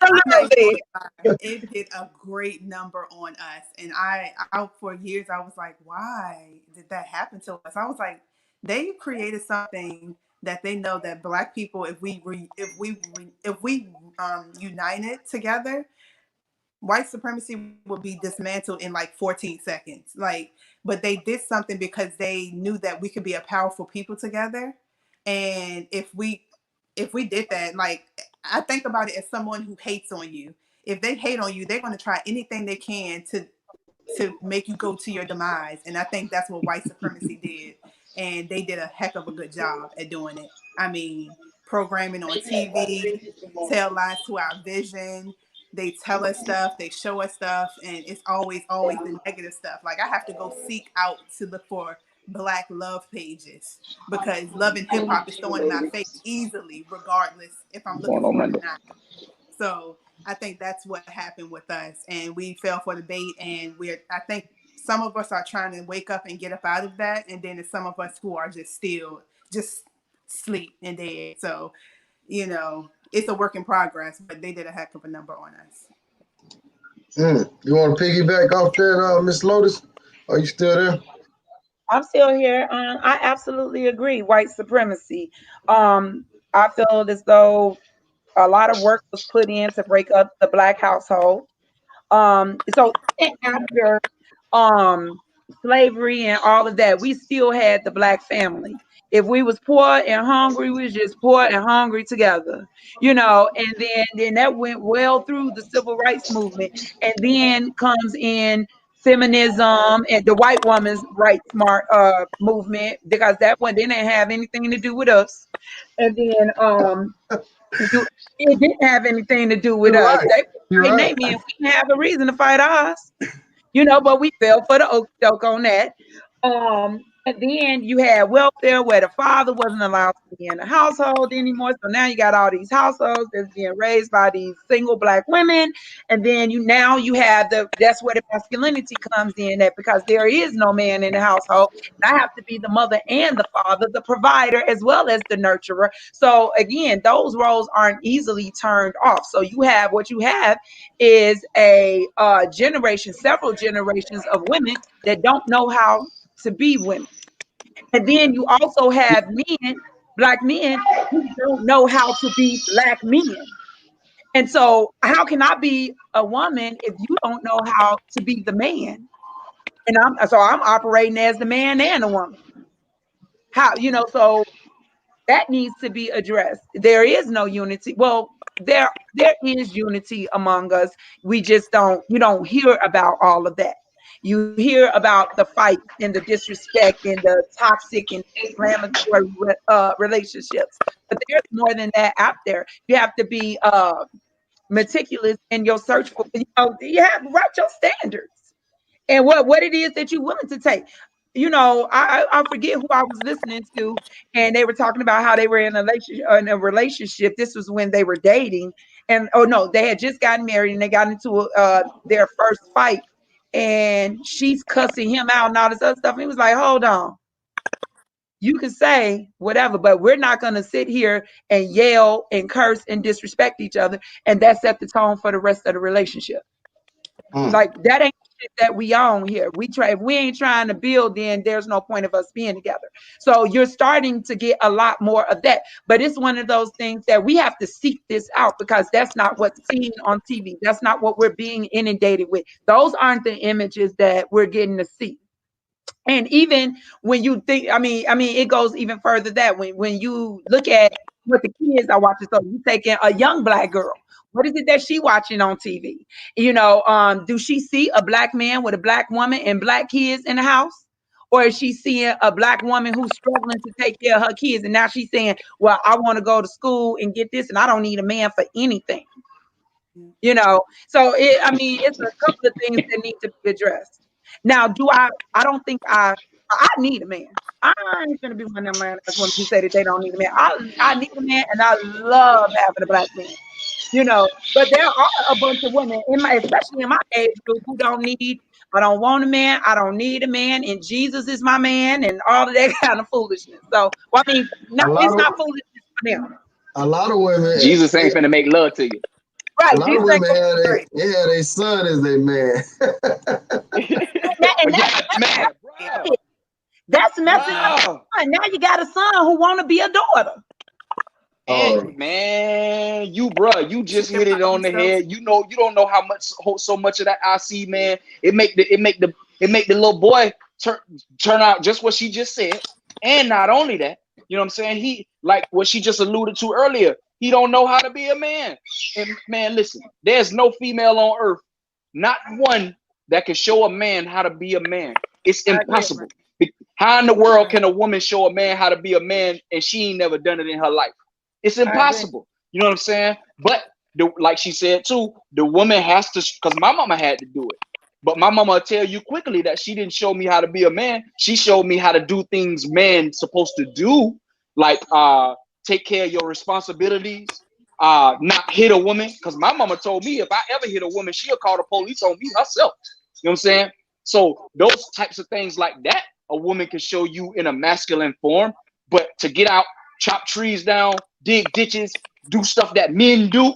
Absolutely. It did a great number on us. And I for years, I was like, why did that happen to us? I was like, they created something that they know that Black people, if we united together, white supremacy would be dismantled in like 14 seconds. Like, but they did something because they knew that we could be a powerful people together. And if we did that, like, I think about it as someone who hates on you. If they hate on you, they're going to try anything they can to make you go to your demise. And I think that's what white supremacy did. And they did a heck of a good job at doing it. I mean, programming on TV, tell lies to our vision. They tell us stuff, they show us stuff, and it's always the negative stuff. Like, I have to go seek out to look for Black love pages because Love and Hip Hop is thrown in my face easily, regardless if I'm looking for it or not. So I think that's what happened with us, and we fell for the bait. And I think some of us are trying to wake up and get up out of that, and then there's some of us who are just still just sleep and dead. So, you know, it's a work in progress, but they did a heck of a number on us. You want to piggyback off that, Miss Lotus? Are you still there? I'm still here. I absolutely agree. White supremacy. I feel as though a lot of work was put in to break up the Black household. So after slavery and all of that, we still had the Black family. If we was poor and hungry, we was just poor and hungry together, and then that went well through the civil rights movement. And then comes in feminism and the white woman's rights movement, because that one didn't have anything to do with us. And then it didn't have anything to do with us. Right. They Right. we didn't have a reason to fight ours, but we fell for the okie on that. And then you had welfare where the father wasn't allowed to be in the household anymore. So now you got all these households that's being raised by these single Black women. And then you have that's where the masculinity comes in, that because there is no man in the household, and I have to be the mother and the father, the provider, as well as the nurturer. So again, those roles aren't easily turned off. So what you have is a several generations of women that don't know how to be women. And then you also have men, black men who don't know how to be black men. And so how can I be a woman if you don't know how to be the man? And I'm operating as the man and the woman. How, so that needs to be addressed. There is no unity. Well, there is unity among us. We just you don't hear about all of that. You hear about the fight and the disrespect and the toxic and inflammatory relationships. But there's more than that out there. You have to be meticulous in your search for, you have to write your standards and what it is that you're willing to take. I forget who I was listening to, and they were talking about how they were in a relationship. This was when they were dating, and oh no, they had just gotten married, and they got into their first fight, and she's cussing him out and all this other stuff. And he was like, "Hold on, you can say whatever, but we're not going to sit here and yell and curse and disrespect each other, and that set the tone for the rest of the relationship." Like that ain't shit that we own here. If we ain't trying to build, then there's no point of us being together. So you're starting to get a lot more of that. But it's one of those things that we have to seek this out, because that's not what's seen on TV. That's not what we're being inundated with. Those aren't the images that we're getting to see. And even when you think, it goes even further that when you look at what the kids are watching, so you taking a young black girl, what is it that she watching on TV? Do she see a black man with a black woman and black kids in the house? Or is she seeing a black woman who's struggling to take care of her kids? And now she's saying, well, I want to go to school and get this, and I don't need a man for anything. So it's a couple of things that need to be addressed. Now, I don't think I need a man. I ain't gonna be one of them man that's women who say that they don't need a man. I need a man, and I love having a black man. But there are a bunch of women especially in my age group, who I don't want a man, I don't need a man, and Jesus is my man, and all of that kind of foolishness. So, it's not foolishness for them. A lot of women, Jesus ain't finna make love to you. Right. A lot of women had their son as their man. That's messing up. Now you got a son who want to be a daughter. And man, you just hit it on the head. You don't know how much, so much of that I see, man. It make the little boy turn out just what she just said. And not only that, you know what I'm saying? He, like what she just alluded to earlier, he don't know how to be a man. And man, listen, there's no female on earth, not one, that can show a man how to be a man. It's impossible. How in the world can a woman show a man how to be a man and she ain't never done it in her life? It's impossible. You know what I'm saying? But like she said too, the woman has to, because my mama had to do it. But my mama will tell you quickly that she didn't show me how to be a man. She showed me how to do things men supposed to do, like take care of your responsibilities, not hit a woman. Because my mama told me if I ever hit a woman, she'll call the police on me herself. You know what I'm saying? So those types of things like that, a woman can show you in a masculine form. But to get out, chop trees down, dig ditches, do stuff that men do,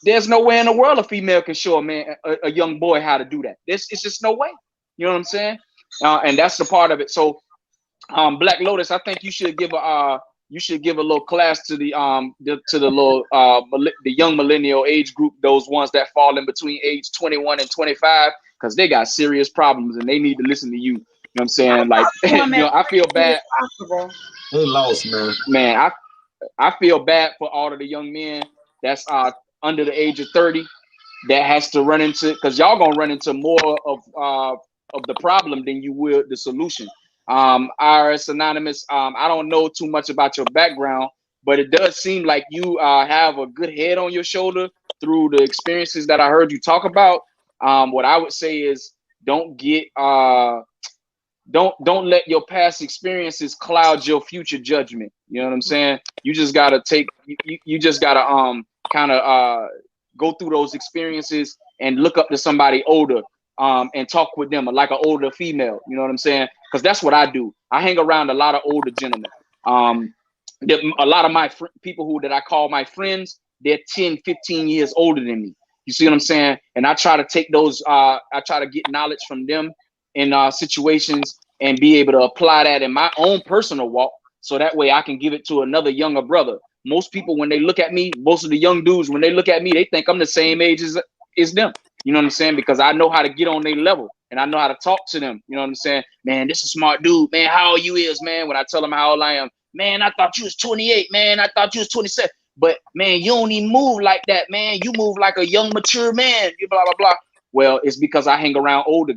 there's no way in the world a female can show a man, a young boy, how to do that. It's just no way. You know what I'm saying? And that's the part of it. So, Black Lotus, I think you should give a little class to the young millennial age group, those ones that fall in between age 21 and 25, because they got serious problems and they need to listen to you. You know what I'm saying? Like, I feel bad. They lost, man. Man, I feel bad for all of the young men that's under the age of 30 that has to run into, because y'all gonna run into more of the problem than you will the solution. IRSanonymous, I don't know too much about your background, but it does seem like you have a good head on your shoulder through the experiences that I heard you talk about. What I would say is don't let your past experiences cloud your future judgment. You know what I'm saying? You just gotta kind of go through those experiences and look up to somebody older and talk with them, like an older female. You know what I'm saying? Because that's what I do. I hang around a lot of older gentlemen. A lot of my people that I call my friends, they're 10, 15 years older than me. You see what I'm saying? And I try to take those, I try to get knowledge from them in situations and be able to apply that in my own personal walk so that way I can give it to another younger brother. Most people, when they look at me, most of the young dudes, when they look at me, they think I'm the same age as them. You know what I'm saying? Because I know how to get on their level and I know how to talk to them. You know what I'm saying? Man, this is a smart dude. Man, how old you is, man? When I tell them how old I am, man, I thought you was 28, man. I thought you was 27. But man, you don't even move like that, man. You move like a young, mature man. You blah, blah, blah. Well, it's because I hang around older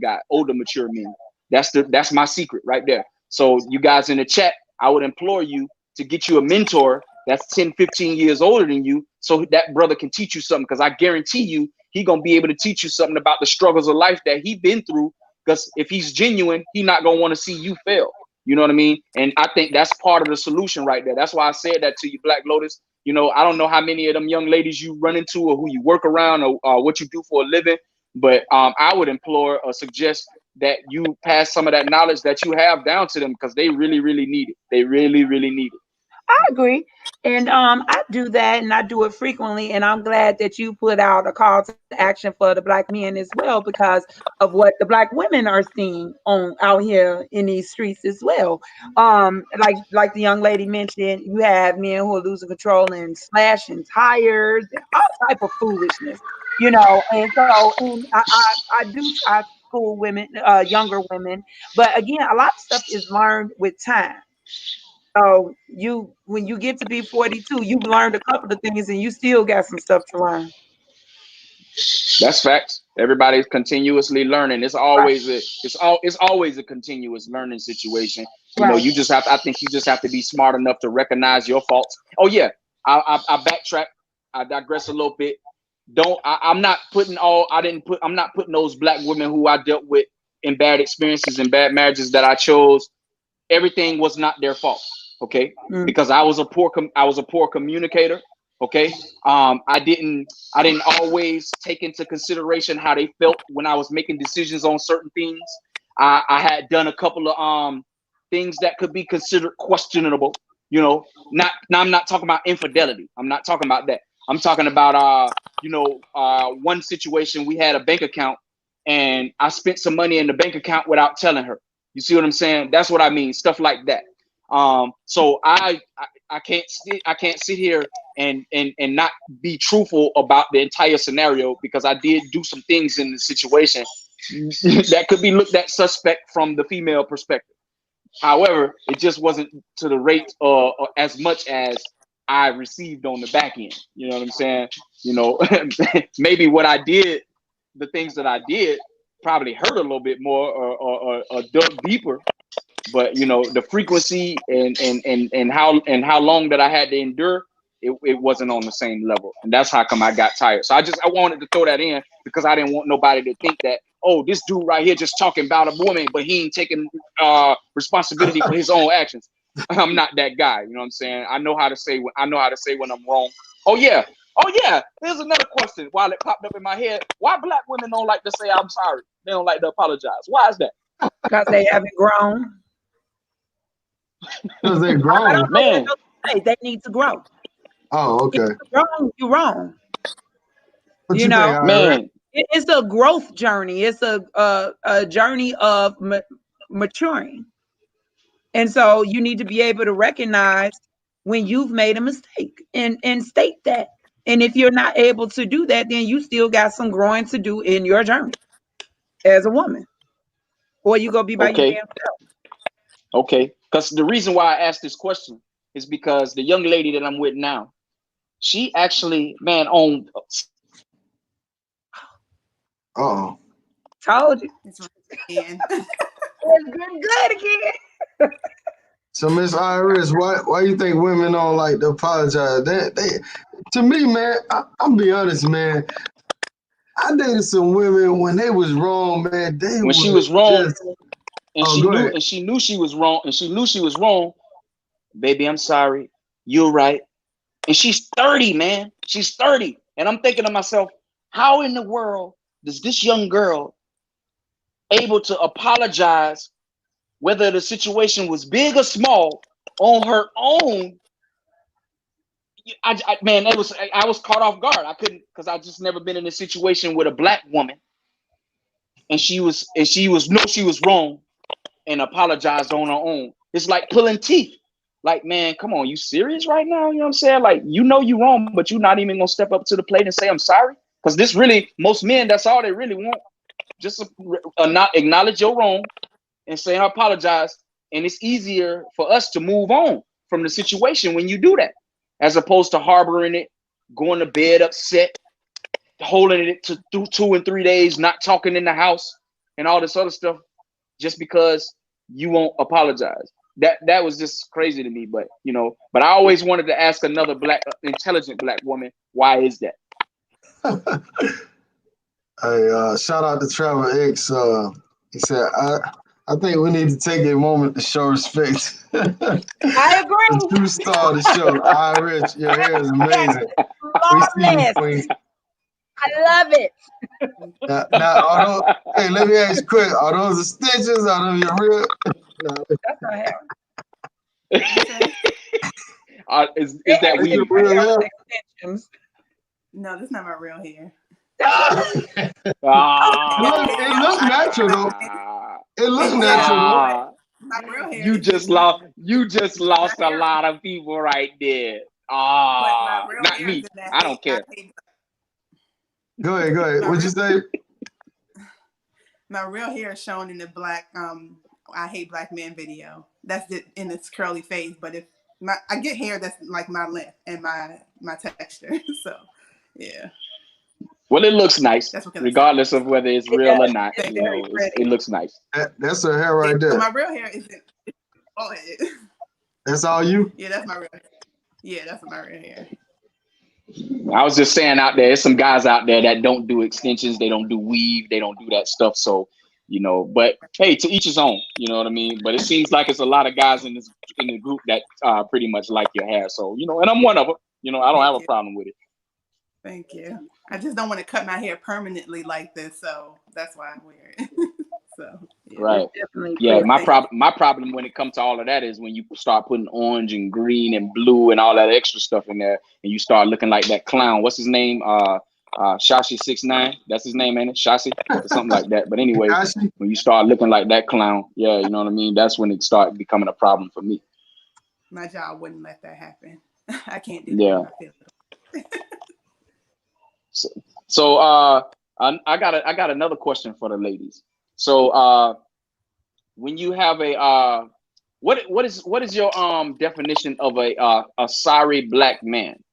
mature men. That's my secret right there. So you guys in the chat, I would implore you to get you a mentor that's 10, 15 years older than you, so that brother can teach you something. Because I guarantee you, he gonna be able to teach you something about the struggles of life that he been through. Because if he's genuine, he not gonna want to see you fail. You know what I mean? And I think that's part of the solution right there. That's why I said that to you, Black Lotus. You know, I don't know how many of them young ladies you run into or who you work around or what you do for a living, but I would implore or suggest that you pass some of that knowledge that you have down to them, because they really, really need it. They really, really need it. I agree. And I do that, and I do it frequently. And I'm glad that you put out a call to action for the Black men as well, because of what the Black women are seeing on out here in these streets as well. Like the young lady mentioned, you have men who are losing control and slashing tires and all type of foolishness, you know. And so, and I do try to school women, younger women, but again, a lot of stuff is learned with time. So when you get to be 42, you've learned a couple of things and you still got some stuff to learn. That's facts. Everybody's continuously learning. It's always it's always a continuous learning situation. You know, you just have to, I think you just have to be smart enough to recognize your faults. Oh yeah, I backtrack. I digress a little bit. I'm not putting those Black women who I dealt with in bad experiences and bad marriages that I chose. Everything was not their fault. Okay. Because I was a poor communicator. Okay. I didn't always take into consideration how they felt when I was making decisions on certain things. I had done a couple of things that could be considered questionable, you know. I'm not talking about infidelity. I'm not talking about that. I'm talking about one situation, we had a bank account and I spent some money in the bank account without telling her. You see what I'm saying? That's what I mean. Stuff like that. So I can't sit here and not be truthful about the entire scenario, because I did do some things in the situation that could be looked at suspect from the female perspective. However, it just wasn't to the rate or as much as I received on the back end. You know what I'm saying? You know, maybe what I did, the things that I did, probably hurt a little bit more or dug deeper, but you know, the frequency and how long that I had to endure, it wasn't on the same level, and that's how come I got tired. So I wanted to throw that in, because I didn't want nobody to think that, oh, this dude right here just talking about a woman, but he ain't taking responsibility for his own actions. I'm not that guy. You know what I'm saying? I know how to say when I'm wrong. Oh yeah. Here's another question while it popped up in my head. Why Black women don't like to say I'm sorry? They don't like to apologize. Why is that? Because they haven't grown. Because they're grown. Man. They need to grow. Oh, okay. If you're wrong, you're wrong. What you know, think, man. It's a growth journey. It's a journey of maturing. And so you need to be able to recognize when you've made a mistake and state that. And if you're not able to do that, then you still got some growing to do in your journey as a woman. Or you go be by your damn self. Okay. Because the reason why I asked this question is because the young lady that I'm with now, she actually, man, on. Uh-oh. Told you. It's again. It's good again. So Miss Iris, why you think women don't like to apologize? They to me, man, I'm be honest, man. I dated some women when they was wrong, man. When she was wrong, just, and she knew she was wrong. Baby, I'm sorry. You're right. And she's 30, man. She's 30. And I'm thinking to myself, how in the world does this young girl able to apologize, whether the situation was big or small, on her own? I was caught off guard. I couldn't, because I just never been in a situation with a Black woman, and she was wrong and apologized on her own. It's like pulling teeth. Like, man, come on, you serious right now? You know what I'm saying? Like, you know you wrong, but you're not even gonna step up to the plate and say I'm sorry. Because this really, most men, that's all they really want. Just not acknowledge your wrong and say I apologize. And it's easier for us to move on from the situation when you do that, as opposed to harboring it, going to bed upset, holding it to 2 and 3 days, not talking in the house, and all this other stuff, just because you won't apologize. That was just crazy to me. But you know, but I always wanted to ask another intelligent black woman, why is that? Hey, shout out to Trevor X. He said, I think we need to take a moment to show respect. I agree. The true star of the show, Rich, your hair is amazing. We see you, Queen. I love it. Now, hey, let me ask you quick. Are those extensions? Are those your real? No. That's our hair. Is that your real hair? Extensions. No, that's not my real hair. It looks natural though. It looks natural though. My real hair. You just lost a lot of people right there. Not me. I don't care. Go ahead. What'd you say? My real hair is shown in the black I Hate Black Men video. That's it in its curly phase. But if I get hair that's like my length and my texture. So yeah. Well, it looks nice, regardless of whether it's real or not. You know, it looks nice. That's her hair right there. So my real hair isn't. Oh, that's all you? Yeah, that's my real hair. Yeah, that's my real hair. I was just saying out there, there's some guys out there that don't do extensions, they don't do weave, they don't do that stuff. So, you know, but hey, to each his own, you know what I mean? But it seems like it's a lot of guys in the group that pretty much like your hair. So, you know, and I'm one of them. You know, I don't have a problem with it. Thank you. I just don't want to cut my hair permanently like this, so that's why I wear it. So yeah. Right. Yeah, my problem when it comes to all of that is when you start putting orange and green and blue and all that extra stuff in there, and you start looking like that clown. What's his name? Shashi 6ix9ine. That's his name, ain't it? Shashi or something like that. But anyway, when you start looking like that clown, yeah, you know what I mean. That's when it started becoming a problem for me. My job wouldn't let that happen. I can't do that. Yeah. So I got another question for the ladies. So when you have a what is your definition of a sorry black man?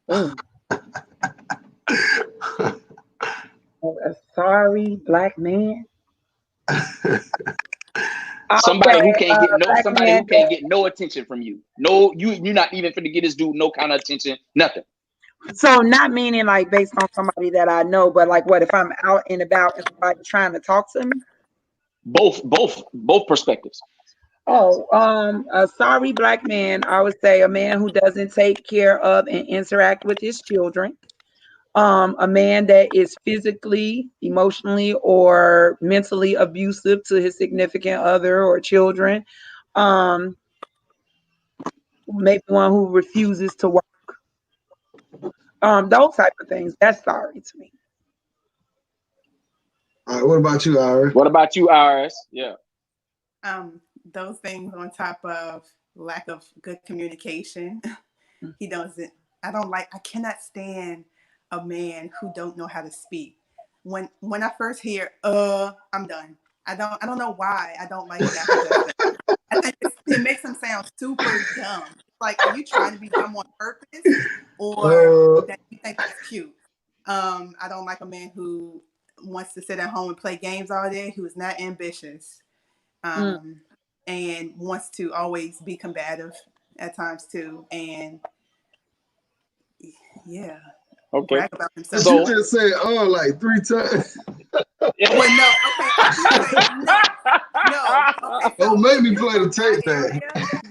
A sorry black man. Somebody who can't get no attention from you. No, you're not even finna get this dude no kind of attention, nothing. So not meaning like based on somebody that I know, but like what if I'm out and about and somebody trying to talk to me? Both perspectives. Oh, a sorry black man, I would say a man who doesn't take care of and interact with his children. A man that is physically, emotionally, or mentally abusive to his significant other or children. Maybe one who refuses to work. Those type of things. That's sorry to me. All right, what about you, Iris? What about you, Iris? Yeah. Those things on top of lack of good communication. I cannot stand a man who don't know how to speak. When I first hear I'm done. I don't know why I don't like that. I think it makes them sound super dumb. Like, are you trying to be dumb on purpose, or that you think it's cute? I don't like a man who wants to sit at home and play games all day, who is not ambitious, and wants to always be combative at times too. And yeah, okay. brag about himself. So you just say like 3 times. Well, no, okay. No. Okay, Don't make me play the tape back.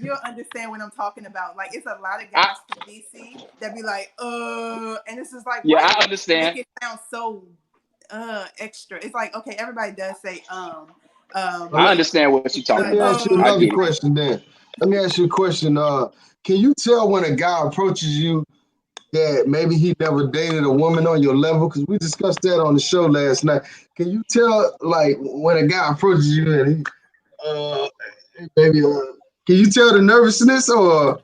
You'll understand what I'm talking about. Like, it's a lot of guys from DC that be like, and it's just like, yeah, I understand. Make it sound so extra. It's like, okay, everybody does say I understand what you're talking about. Let me ask you another question then. Let me ask you a question. Can you tell when a guy approaches you that maybe he never dated a woman on your level? Because we discussed that on the show last night. Can you tell, like, when a guy approaches you and he, maybe Can you tell the nervousness, or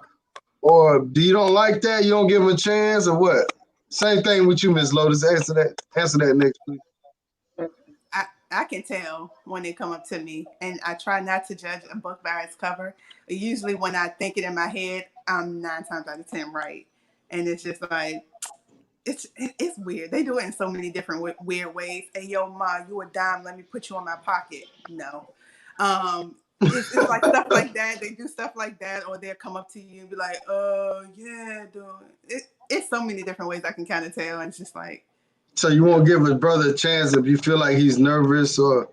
do you don't like that? You don't give him a chance, or what? Same thing with you, Miss Lotus. Answer that next, please. I can tell when they come up to me, and I try not to judge a book by its cover. Usually, when I think it in my head, I'm 9 times out of 10 right, and it's just like it's weird. They do it in so many different weird ways. Hey, yo, ma, you a dime? Let me put you in my pocket. No, it's like stuff like that. They do stuff like that, or they'll come up to you and be like, yeah, dude. It's so many different ways I can kind of tell, and it's just like. So you won't give a brother a chance if you feel like he's nervous, or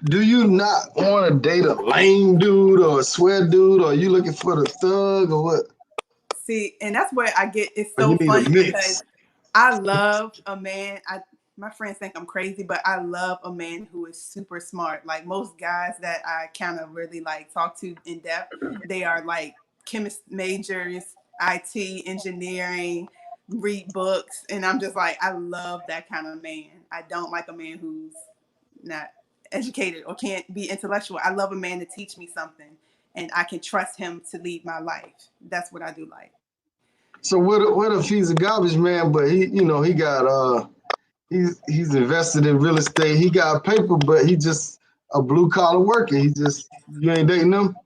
do you not want to date a lame dude or a sweat dude, or are you looking for the thug, or what? See, and that's where I get it's Or you so need a funny mix? because I love a man. My friends think I'm crazy, but I love a man who is super smart. Like most guys that I kind of really like talk to in depth, they are like chemist majors, IT, engineering, read books, and I'm just like, I love that kind of man. I don't like a man who's not educated or can't be intellectual. I love a man to teach me something, and I can trust him to lead my life. That's what I do like. So what if he's a garbage man, but he got he's invested in real estate. He got paper, but he just a blue collar worker. You ain't dating him.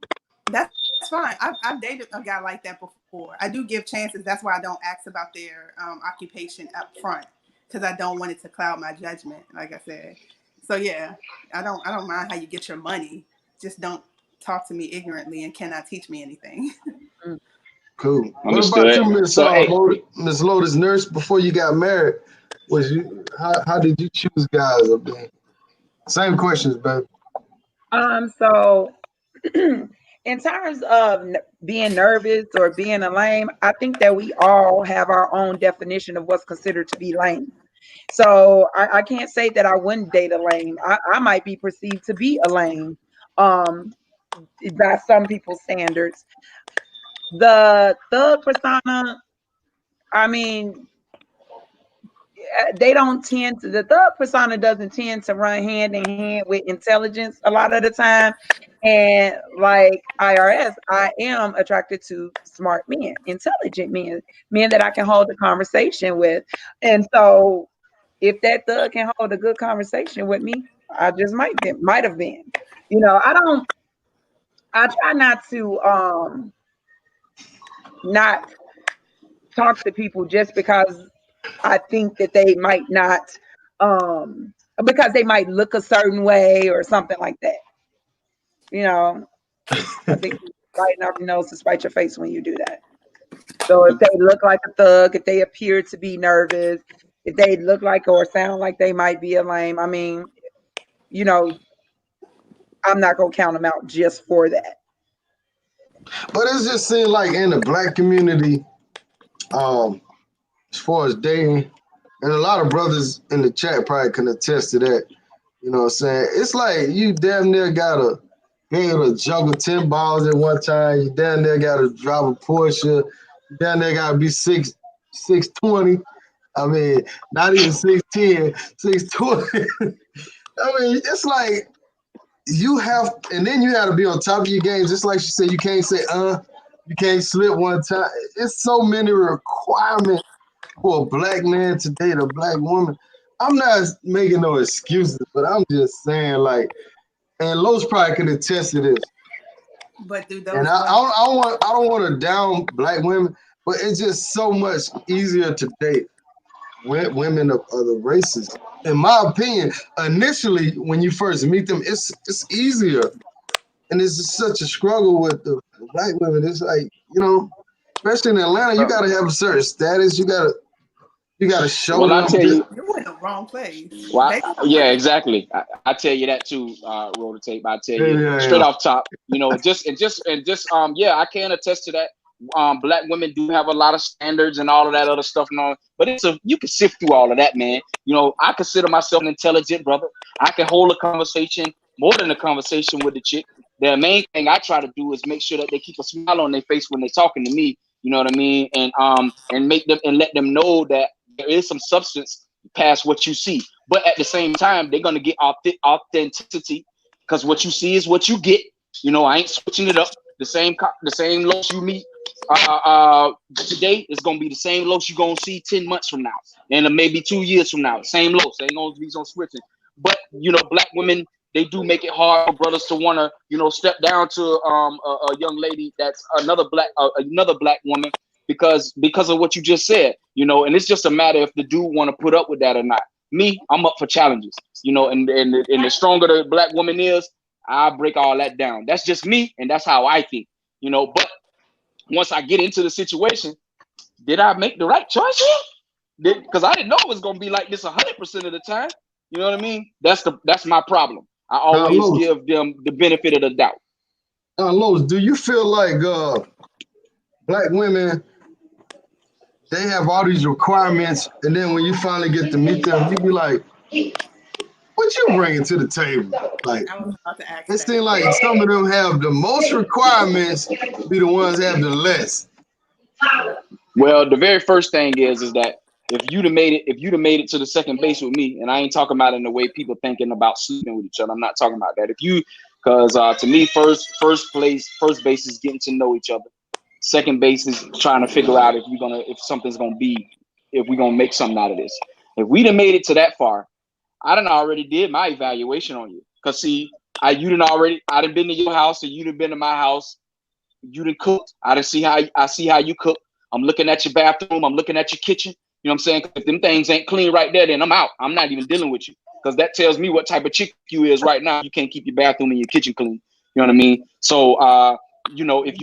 That's fine. I've dated a guy like that before. I do give chances. That's why I don't ask about their occupation up front, because I don't want it to cloud my judgment. Like I said, so yeah, I don't mind how you get your money. Just don't talk to me ignorantly and cannot teach me anything. Cool. Understood. What about you, Miss So, hey, Miss Lotus Nurse? Before you got married, how did you choose guys up there? Same questions, babe. So in terms of being nervous or being a lame, I think that we all have our own definition of what's considered to be lame. So I can't say that I wouldn't date a lame. I might be perceived to be a lame by some people's standards. The thug persona, I mean, they don't tend to, the thug persona doesn't tend to run hand in hand with intelligence a lot of the time. And like IRS, I am attracted to smart men, intelligent men that I can hold a conversation with. And so if that thug can hold a good conversation with me, I just might have been. I try not to not talk to people just because I think that they might not, because they might look a certain way or something like that. I think you brighten up your nose to spite your face when you do that. So if they look like a thug, if they appear to be nervous, if they look like or sound like they might be a lame, I mean, I'm not gonna count them out just for that. But it's just seemed like in the black community, as far as dating, and a lot of brothers in the chat probably can attest to that. You know what I'm saying? It's like you damn near gotta be able to juggle 10 balls at one time. You damn near gotta drive a Porsche. You damn near gotta be 6'20". I mean, not even 6'10", 6'20". I mean, it's like you have, and then you gotta be on top of your game. Just like she said, you can't say you can't slip one time. It's so many requirements for a black man to date a black woman. I'm not making no excuses, but I'm just saying, like, and Lowe's probably can attest to this. But do those And I don't want to down black women, but it's just so much easier to date women of other races. In my opinion, initially when you first meet them, it's easier, and it's just such a struggle with the black women. It's like, especially in Atlanta, you got to have a certain status. You got to show well, them. I tell you, you're in the wrong place. well, yeah, exactly. I tell you that too, Roll the Tape. I tell you straight off top, yeah, I can attest to that. Black women do have a lot of standards and all of that other stuff and all, but you can sift through all of that, man. I consider myself an intelligent brother. I can hold a conversation, more than a conversation, with the chick. The main thing I try to do is make sure that they keep a smile on their face when they're talking to me. You know what I mean? And make them and let them know that there is some substance past what you see. But at the same time, they're gonna get authenticity, because what you see is what you get. I ain't switching it up. the same Los you meet today is gonna be the same Los you're gonna see 10 months from now, and maybe 2 years from now. Same Los, ain't gonna be some switching. But you know, black women, they do make it hard for brothers to want to, you know, step down to a young lady that's another black woman because of what you just said, you know. And it's just a matter if the dude want to put up with that or not. Me, I'm up for challenges, you know, and the stronger the black woman is, I break all that down. That's just me, and that's how I think, you know. But once I get into the situation, did I make the right choice here? Because I didn't know it was gonna be like this 100% of the time. You know what I mean? That's my problem. I always give them the benefit of the doubt. Lois, do you feel like black women, they have all these requirements, and then when you finally get to meet them, you be like, what you bringing to the table? Like, I was about to ask it that. seems like some of them have the most requirements, be the ones that have the less. Well, the very first thing is that if you'd have made it to the second base with me, and I ain't talking about in the way people thinking about sleeping with each other. I'm not talking about that. Because to me, first base is getting to know each other. Second base is trying to figure out if we're gonna make something out of this. If we'd have made it to that far, I done already did my evaluation on you. Cause see, I done been to your house and you done been to my house. You done cooked. I see how you cook. I'm looking at your bathroom. I'm looking at your kitchen. You know what I'm saying? If them things ain't clean right there, then I'm out. I'm not even dealing with you. Because that tells me what type of chick you is right now. You can't keep your bathroom and your kitchen clean. You know what I mean? So, you know, if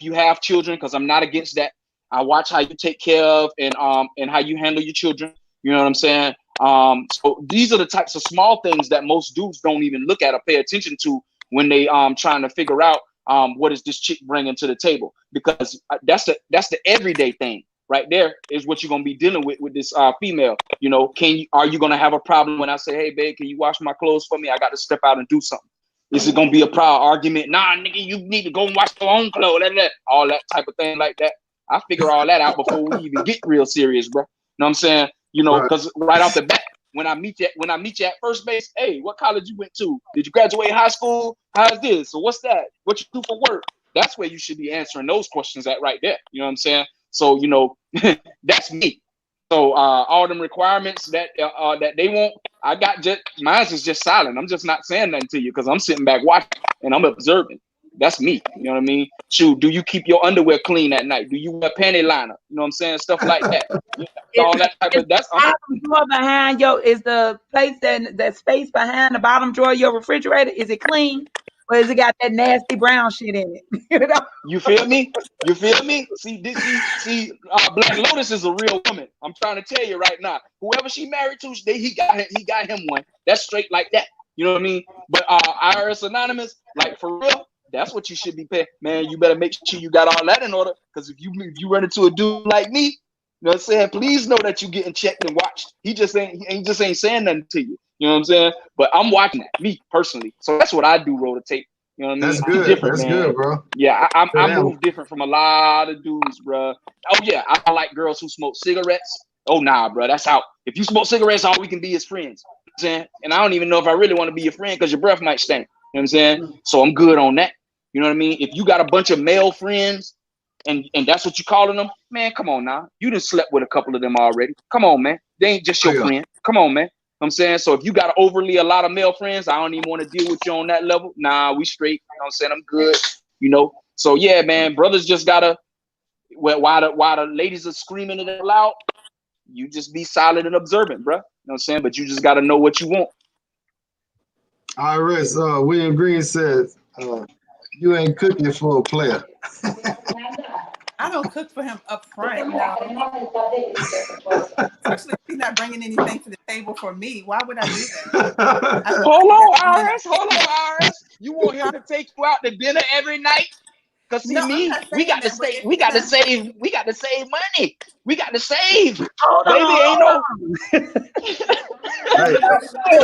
you have children, because I'm not against that, I watch how you take care of and how you handle your children. You know what I'm saying? So these are the types of small things that most dudes don't even look at or pay attention to when they trying to figure out what is this chick bringing to the table, because that's the everyday thing right there is what you're gonna be dealing with this female. You know, are you gonna have a problem when I say, hey babe, can you wash my clothes for me? I got to step out and do something. Is it gonna be a proud argument? Nah, nigga, you need to go and wash your own clothes. All that type of thing like that. I figure all that out before we even get real serious, bro. You know what I'm saying? You know, because right off the bat, when I meet you at first base, hey, what college you went to? Did you graduate high school? How's this? So what's that? What you do for work? That's where you should be answering those questions at right there. You know what I'm saying? So, you know, that's me. So all them requirements that they want, mine is just silent. I'm just not saying nothing to you because I'm sitting back watching and I'm observing. That's me. You know what I mean? Shoot, do you keep your underwear clean at night? Do you wear panty liner? You know what I'm saying? Stuff like that. All that type of that's bottom drawer behind is the place that space behind the bottom drawer of your refrigerator, is it clean? Or has it got that nasty brown shit in it? You know? You feel me? You feel me? See, Black Lotus is a real woman. I'm trying to tell you right now. Whoever she married to, he got him one. That's straight like that. You know what I mean? But IRSanonymous, like for real, that's what you should be paying. Man, you better make sure you got all that in order. Because if you run into a dude like me, you know what I'm saying? Please know that you're getting checked and watched. He just ain't saying nothing to you. You know what I'm saying? But I'm watching that, me personally. So that's what I do, roll the tape. You know what I mean? That's good. Different, That's man. good, bro. Yeah, I move different from a lot of dudes, bro. Oh yeah, I like girls who smoke cigarettes. Oh nah, bro, that's out. If you smoke cigarettes, all we can be is friends. You know what I'm saying? And I don't even know if I really want to be your friend because your breath might stink. You know what I'm saying? So I'm good on that. You know what I mean? If you got a bunch of male friends and that's what you calling them, man, come on now. You done slept with a couple of them already. Come on, man. They ain't just your friend. Come on, man. You know what I'm saying? So if you got a lot of male friends, I don't even want to deal with you on that level. Nah, we straight. You know what I'm saying? I'm good. You know? So yeah, man, brothers just gotta, while the ladies are screaming it loud, you just be silent and observant, bro. You know what I'm saying? But you just gotta know what you want. IRS, William Green says, you ain't cooking for a player. I don't cook for him up front, no. Especially if he's not bringing anything to the table for me. Why would I do that? Hold on, IRS. You want him to take you out to dinner every night? Cause see, we got to save money. We got to save. Baby, ain't no. A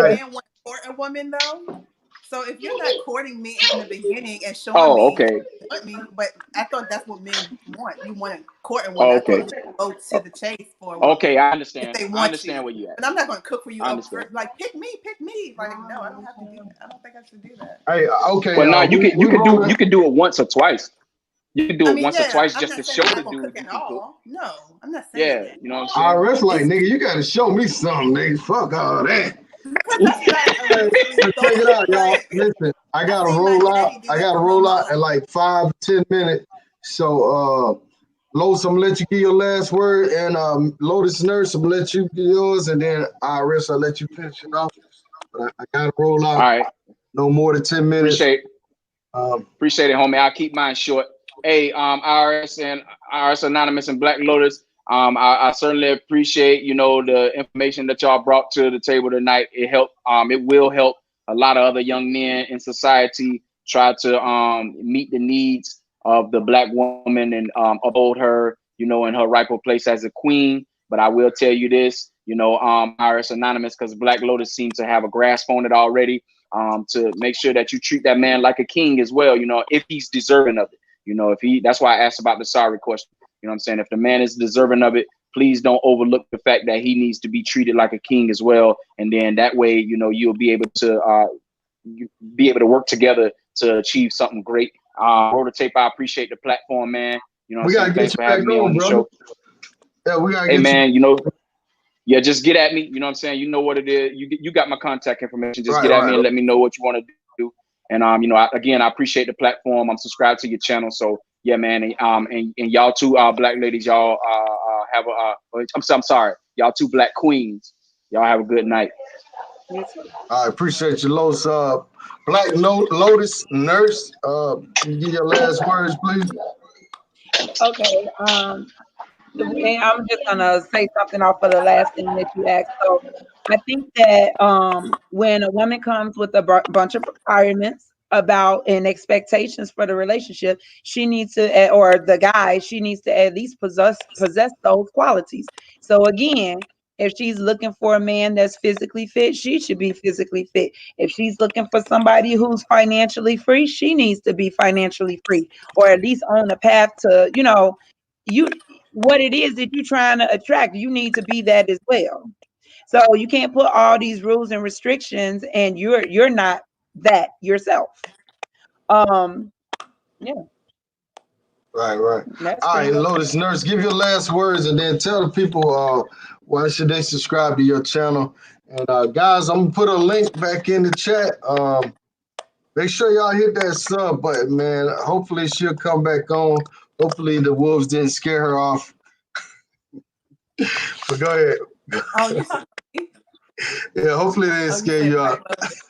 man want to court a woman though. So if you're not courting me in the beginning and showing Oh, me okay. you want me, but I thought that's what men want. You want to court a woman. Oh, I thought okay. men go to the chase for a Okay, woman I if understand. they I want understand you. where you at. But I'm not going to cook for you I up understand. first. Like pick me. Like no, I don't have to do that. I don't think I should do that. Hey, okay, Well, no, you rolling. can do it once or twice. You can do I it mean, once or yeah, twice I'm just to not saying show I'm the not going to dude cook you at can cook. all. No, I'm not saying Yeah, that. you know what I'm saying? IRS like, It's nigga, you gotta show me something, nigga. Fuck all that. because that's what I Hey, originally but check it thought. out, y'all. But Listen, I I gotta seen my roll out. daddy do I that gotta to my roll out in mom. like 5-10 minutes. So Lotus, I'm gonna let you give your last word, and Lotus Nurse, I'm gonna let you give yours, and then IRS, I'll let you finish it off. But I gotta roll All out right. no more than 10 minutes. Appreciate it, homie. I'll keep mine short. Hey, IRS Anonymous and Black Lotus. I certainly appreciate, you know, the information that y'all brought to the table tonight. It helped. It will help a lot of other young men in society try to meet the needs of the Black woman and uphold her, you know, in her rightful place as a queen. But I will tell you this, you know, IRS Anonymous, because Black Lotus seems to have a grasp on it already. To make sure that you treat that man like a king as well, you know, if he's deserving of it. You know, that's why I asked about the sorry question. You know what I'm saying? If the man is deserving of it, please don't overlook the fact that he needs to be treated like a king as well. And then that way, you know, you'll be able to work together to achieve something great. Rototape, I appreciate the platform, man. You know what We I'm gotta saying? get Thanks you for back having me on, on the brother. show. Yeah, we gotta Hey, get man, you know, yeah, just get at me. You know what I'm saying? You know what it is. You got my contact information. Just get at me and let me know what you want to do. And you know, I appreciate the platform. I'm subscribed to your channel. So yeah, man. And y'all two Black ladies, y'all have I'm sorry, y'all two Black queens. Y'all have a good night. I appreciate you, Lotus. Lotus Nurse. Can you give your last words, please? Okay. And I'm just gonna say something off of the last thing that you asked. So I think that when a woman comes with a bunch of requirements about and expectations for the relationship, she needs to, or the guy, she needs to at least possess those qualities. So again, if she's looking for a man that's physically fit, she should be physically fit. If she's looking for somebody who's financially free, she needs to be financially free, or at least on a path to, you know, what it is that you're trying to attract, you need to be that as well. So you can't put all these rules and restrictions and you're not that yourself. Yeah. Right. That's All pretty right, much Lotus Nurse, give your last words and then tell the people why should they subscribe to your channel. And guys, I'm gonna put a link back in the chat. Make sure y'all hit that sub button, man. Hopefully she'll come back on. Hopefully the wolves didn't scare her off. But go ahead. Oh, you talking to me? Yeah, hopefully they didn't Oh, you scare said you Black off. Lotus.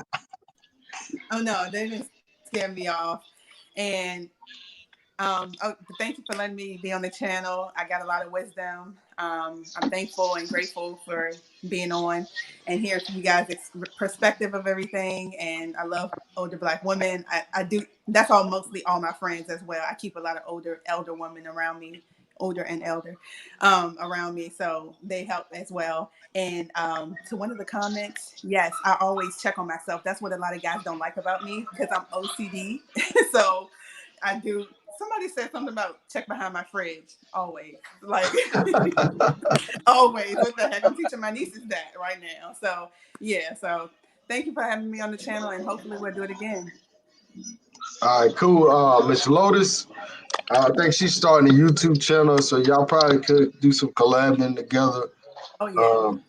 Oh no, they didn't scare me off. And thank you for letting me be on the channel. I got a lot of wisdom. I'm thankful and grateful for being on and hear from you guys' perspective of everything. And I love older Black women. I do. That's mostly all my friends as well. I keep a lot of elder women around me, older and elder around me. So they help as well. And to one of the comments, yes, I always check on myself. That's what a lot of guys don't like about me because I'm OCD. So I do. Somebody said something about check behind my fridge. Always. Like, always. What the heck? I'm teaching my nieces that right now. So, yeah. So, thank you for having me on the channel, and hopefully we'll do it again. All right, cool. Miss Lotus, I think she's starting a YouTube channel, so y'all probably could do some collabing together. Oh, yeah. Or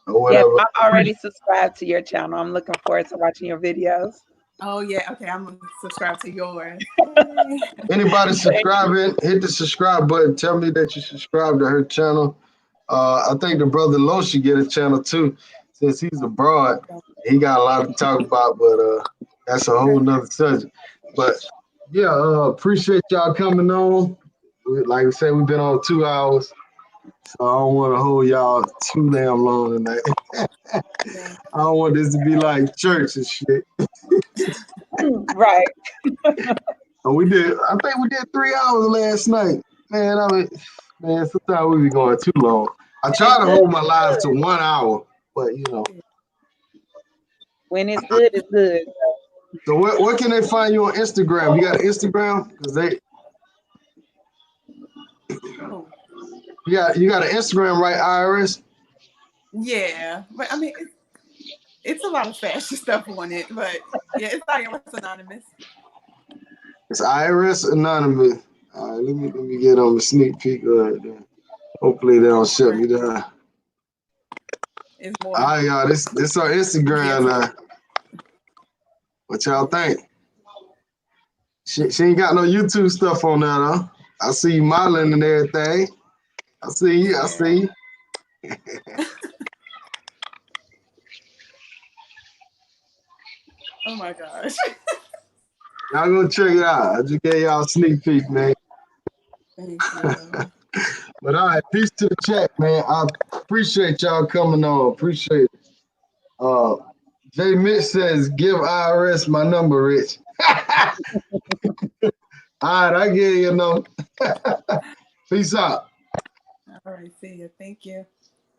Yes, whatever. I'm already subscribed to your channel. I'm looking forward to watching your videos. Oh, yeah. Okay. I'm going to subscribe to yours. Yay. Anybody subscribing, hit the subscribe button. Tell me that you subscribe to her channel. I think the brother Lo should get a channel too, since he's abroad. He got a lot to talk about, but that's a whole nother subject. But yeah, appreciate y'all coming on. Like I said, we've been on 2 hours, so I don't want to hold y'all too damn long tonight. Yeah. I don't want this to be like church and shit. Right. And I think we did 3 hours last night. Man, sometimes we be going too long. I try to hold my lives to 1 hour, but you know. When it's good, it's good. So where can they find you on Instagram? You got an Instagram? Cause Oh, you got an Instagram, right, IRS? yeah, but I mean, it's a lot of fashion stuff on it, but yeah, it's IRSanonymous. It's IRSanonymous. All right, let me get on the sneak peek right there. Hopefully they don't shut me down. It's All more. right, y'all. This our Instagram. What y'all think? She ain't got no YouTube stuff on there though. I see you modeling and everything. I see you. I see you. Oh my gosh. Y'all go check it out. I just gave y'all a sneak peek, man. Thank you. But all right, peace to the chat, man. I appreciate y'all coming on. Appreciate it. Jay Mitch says, give IRS my number, Rich. All right, I get you know. Peace out. All right, see you. Thank you.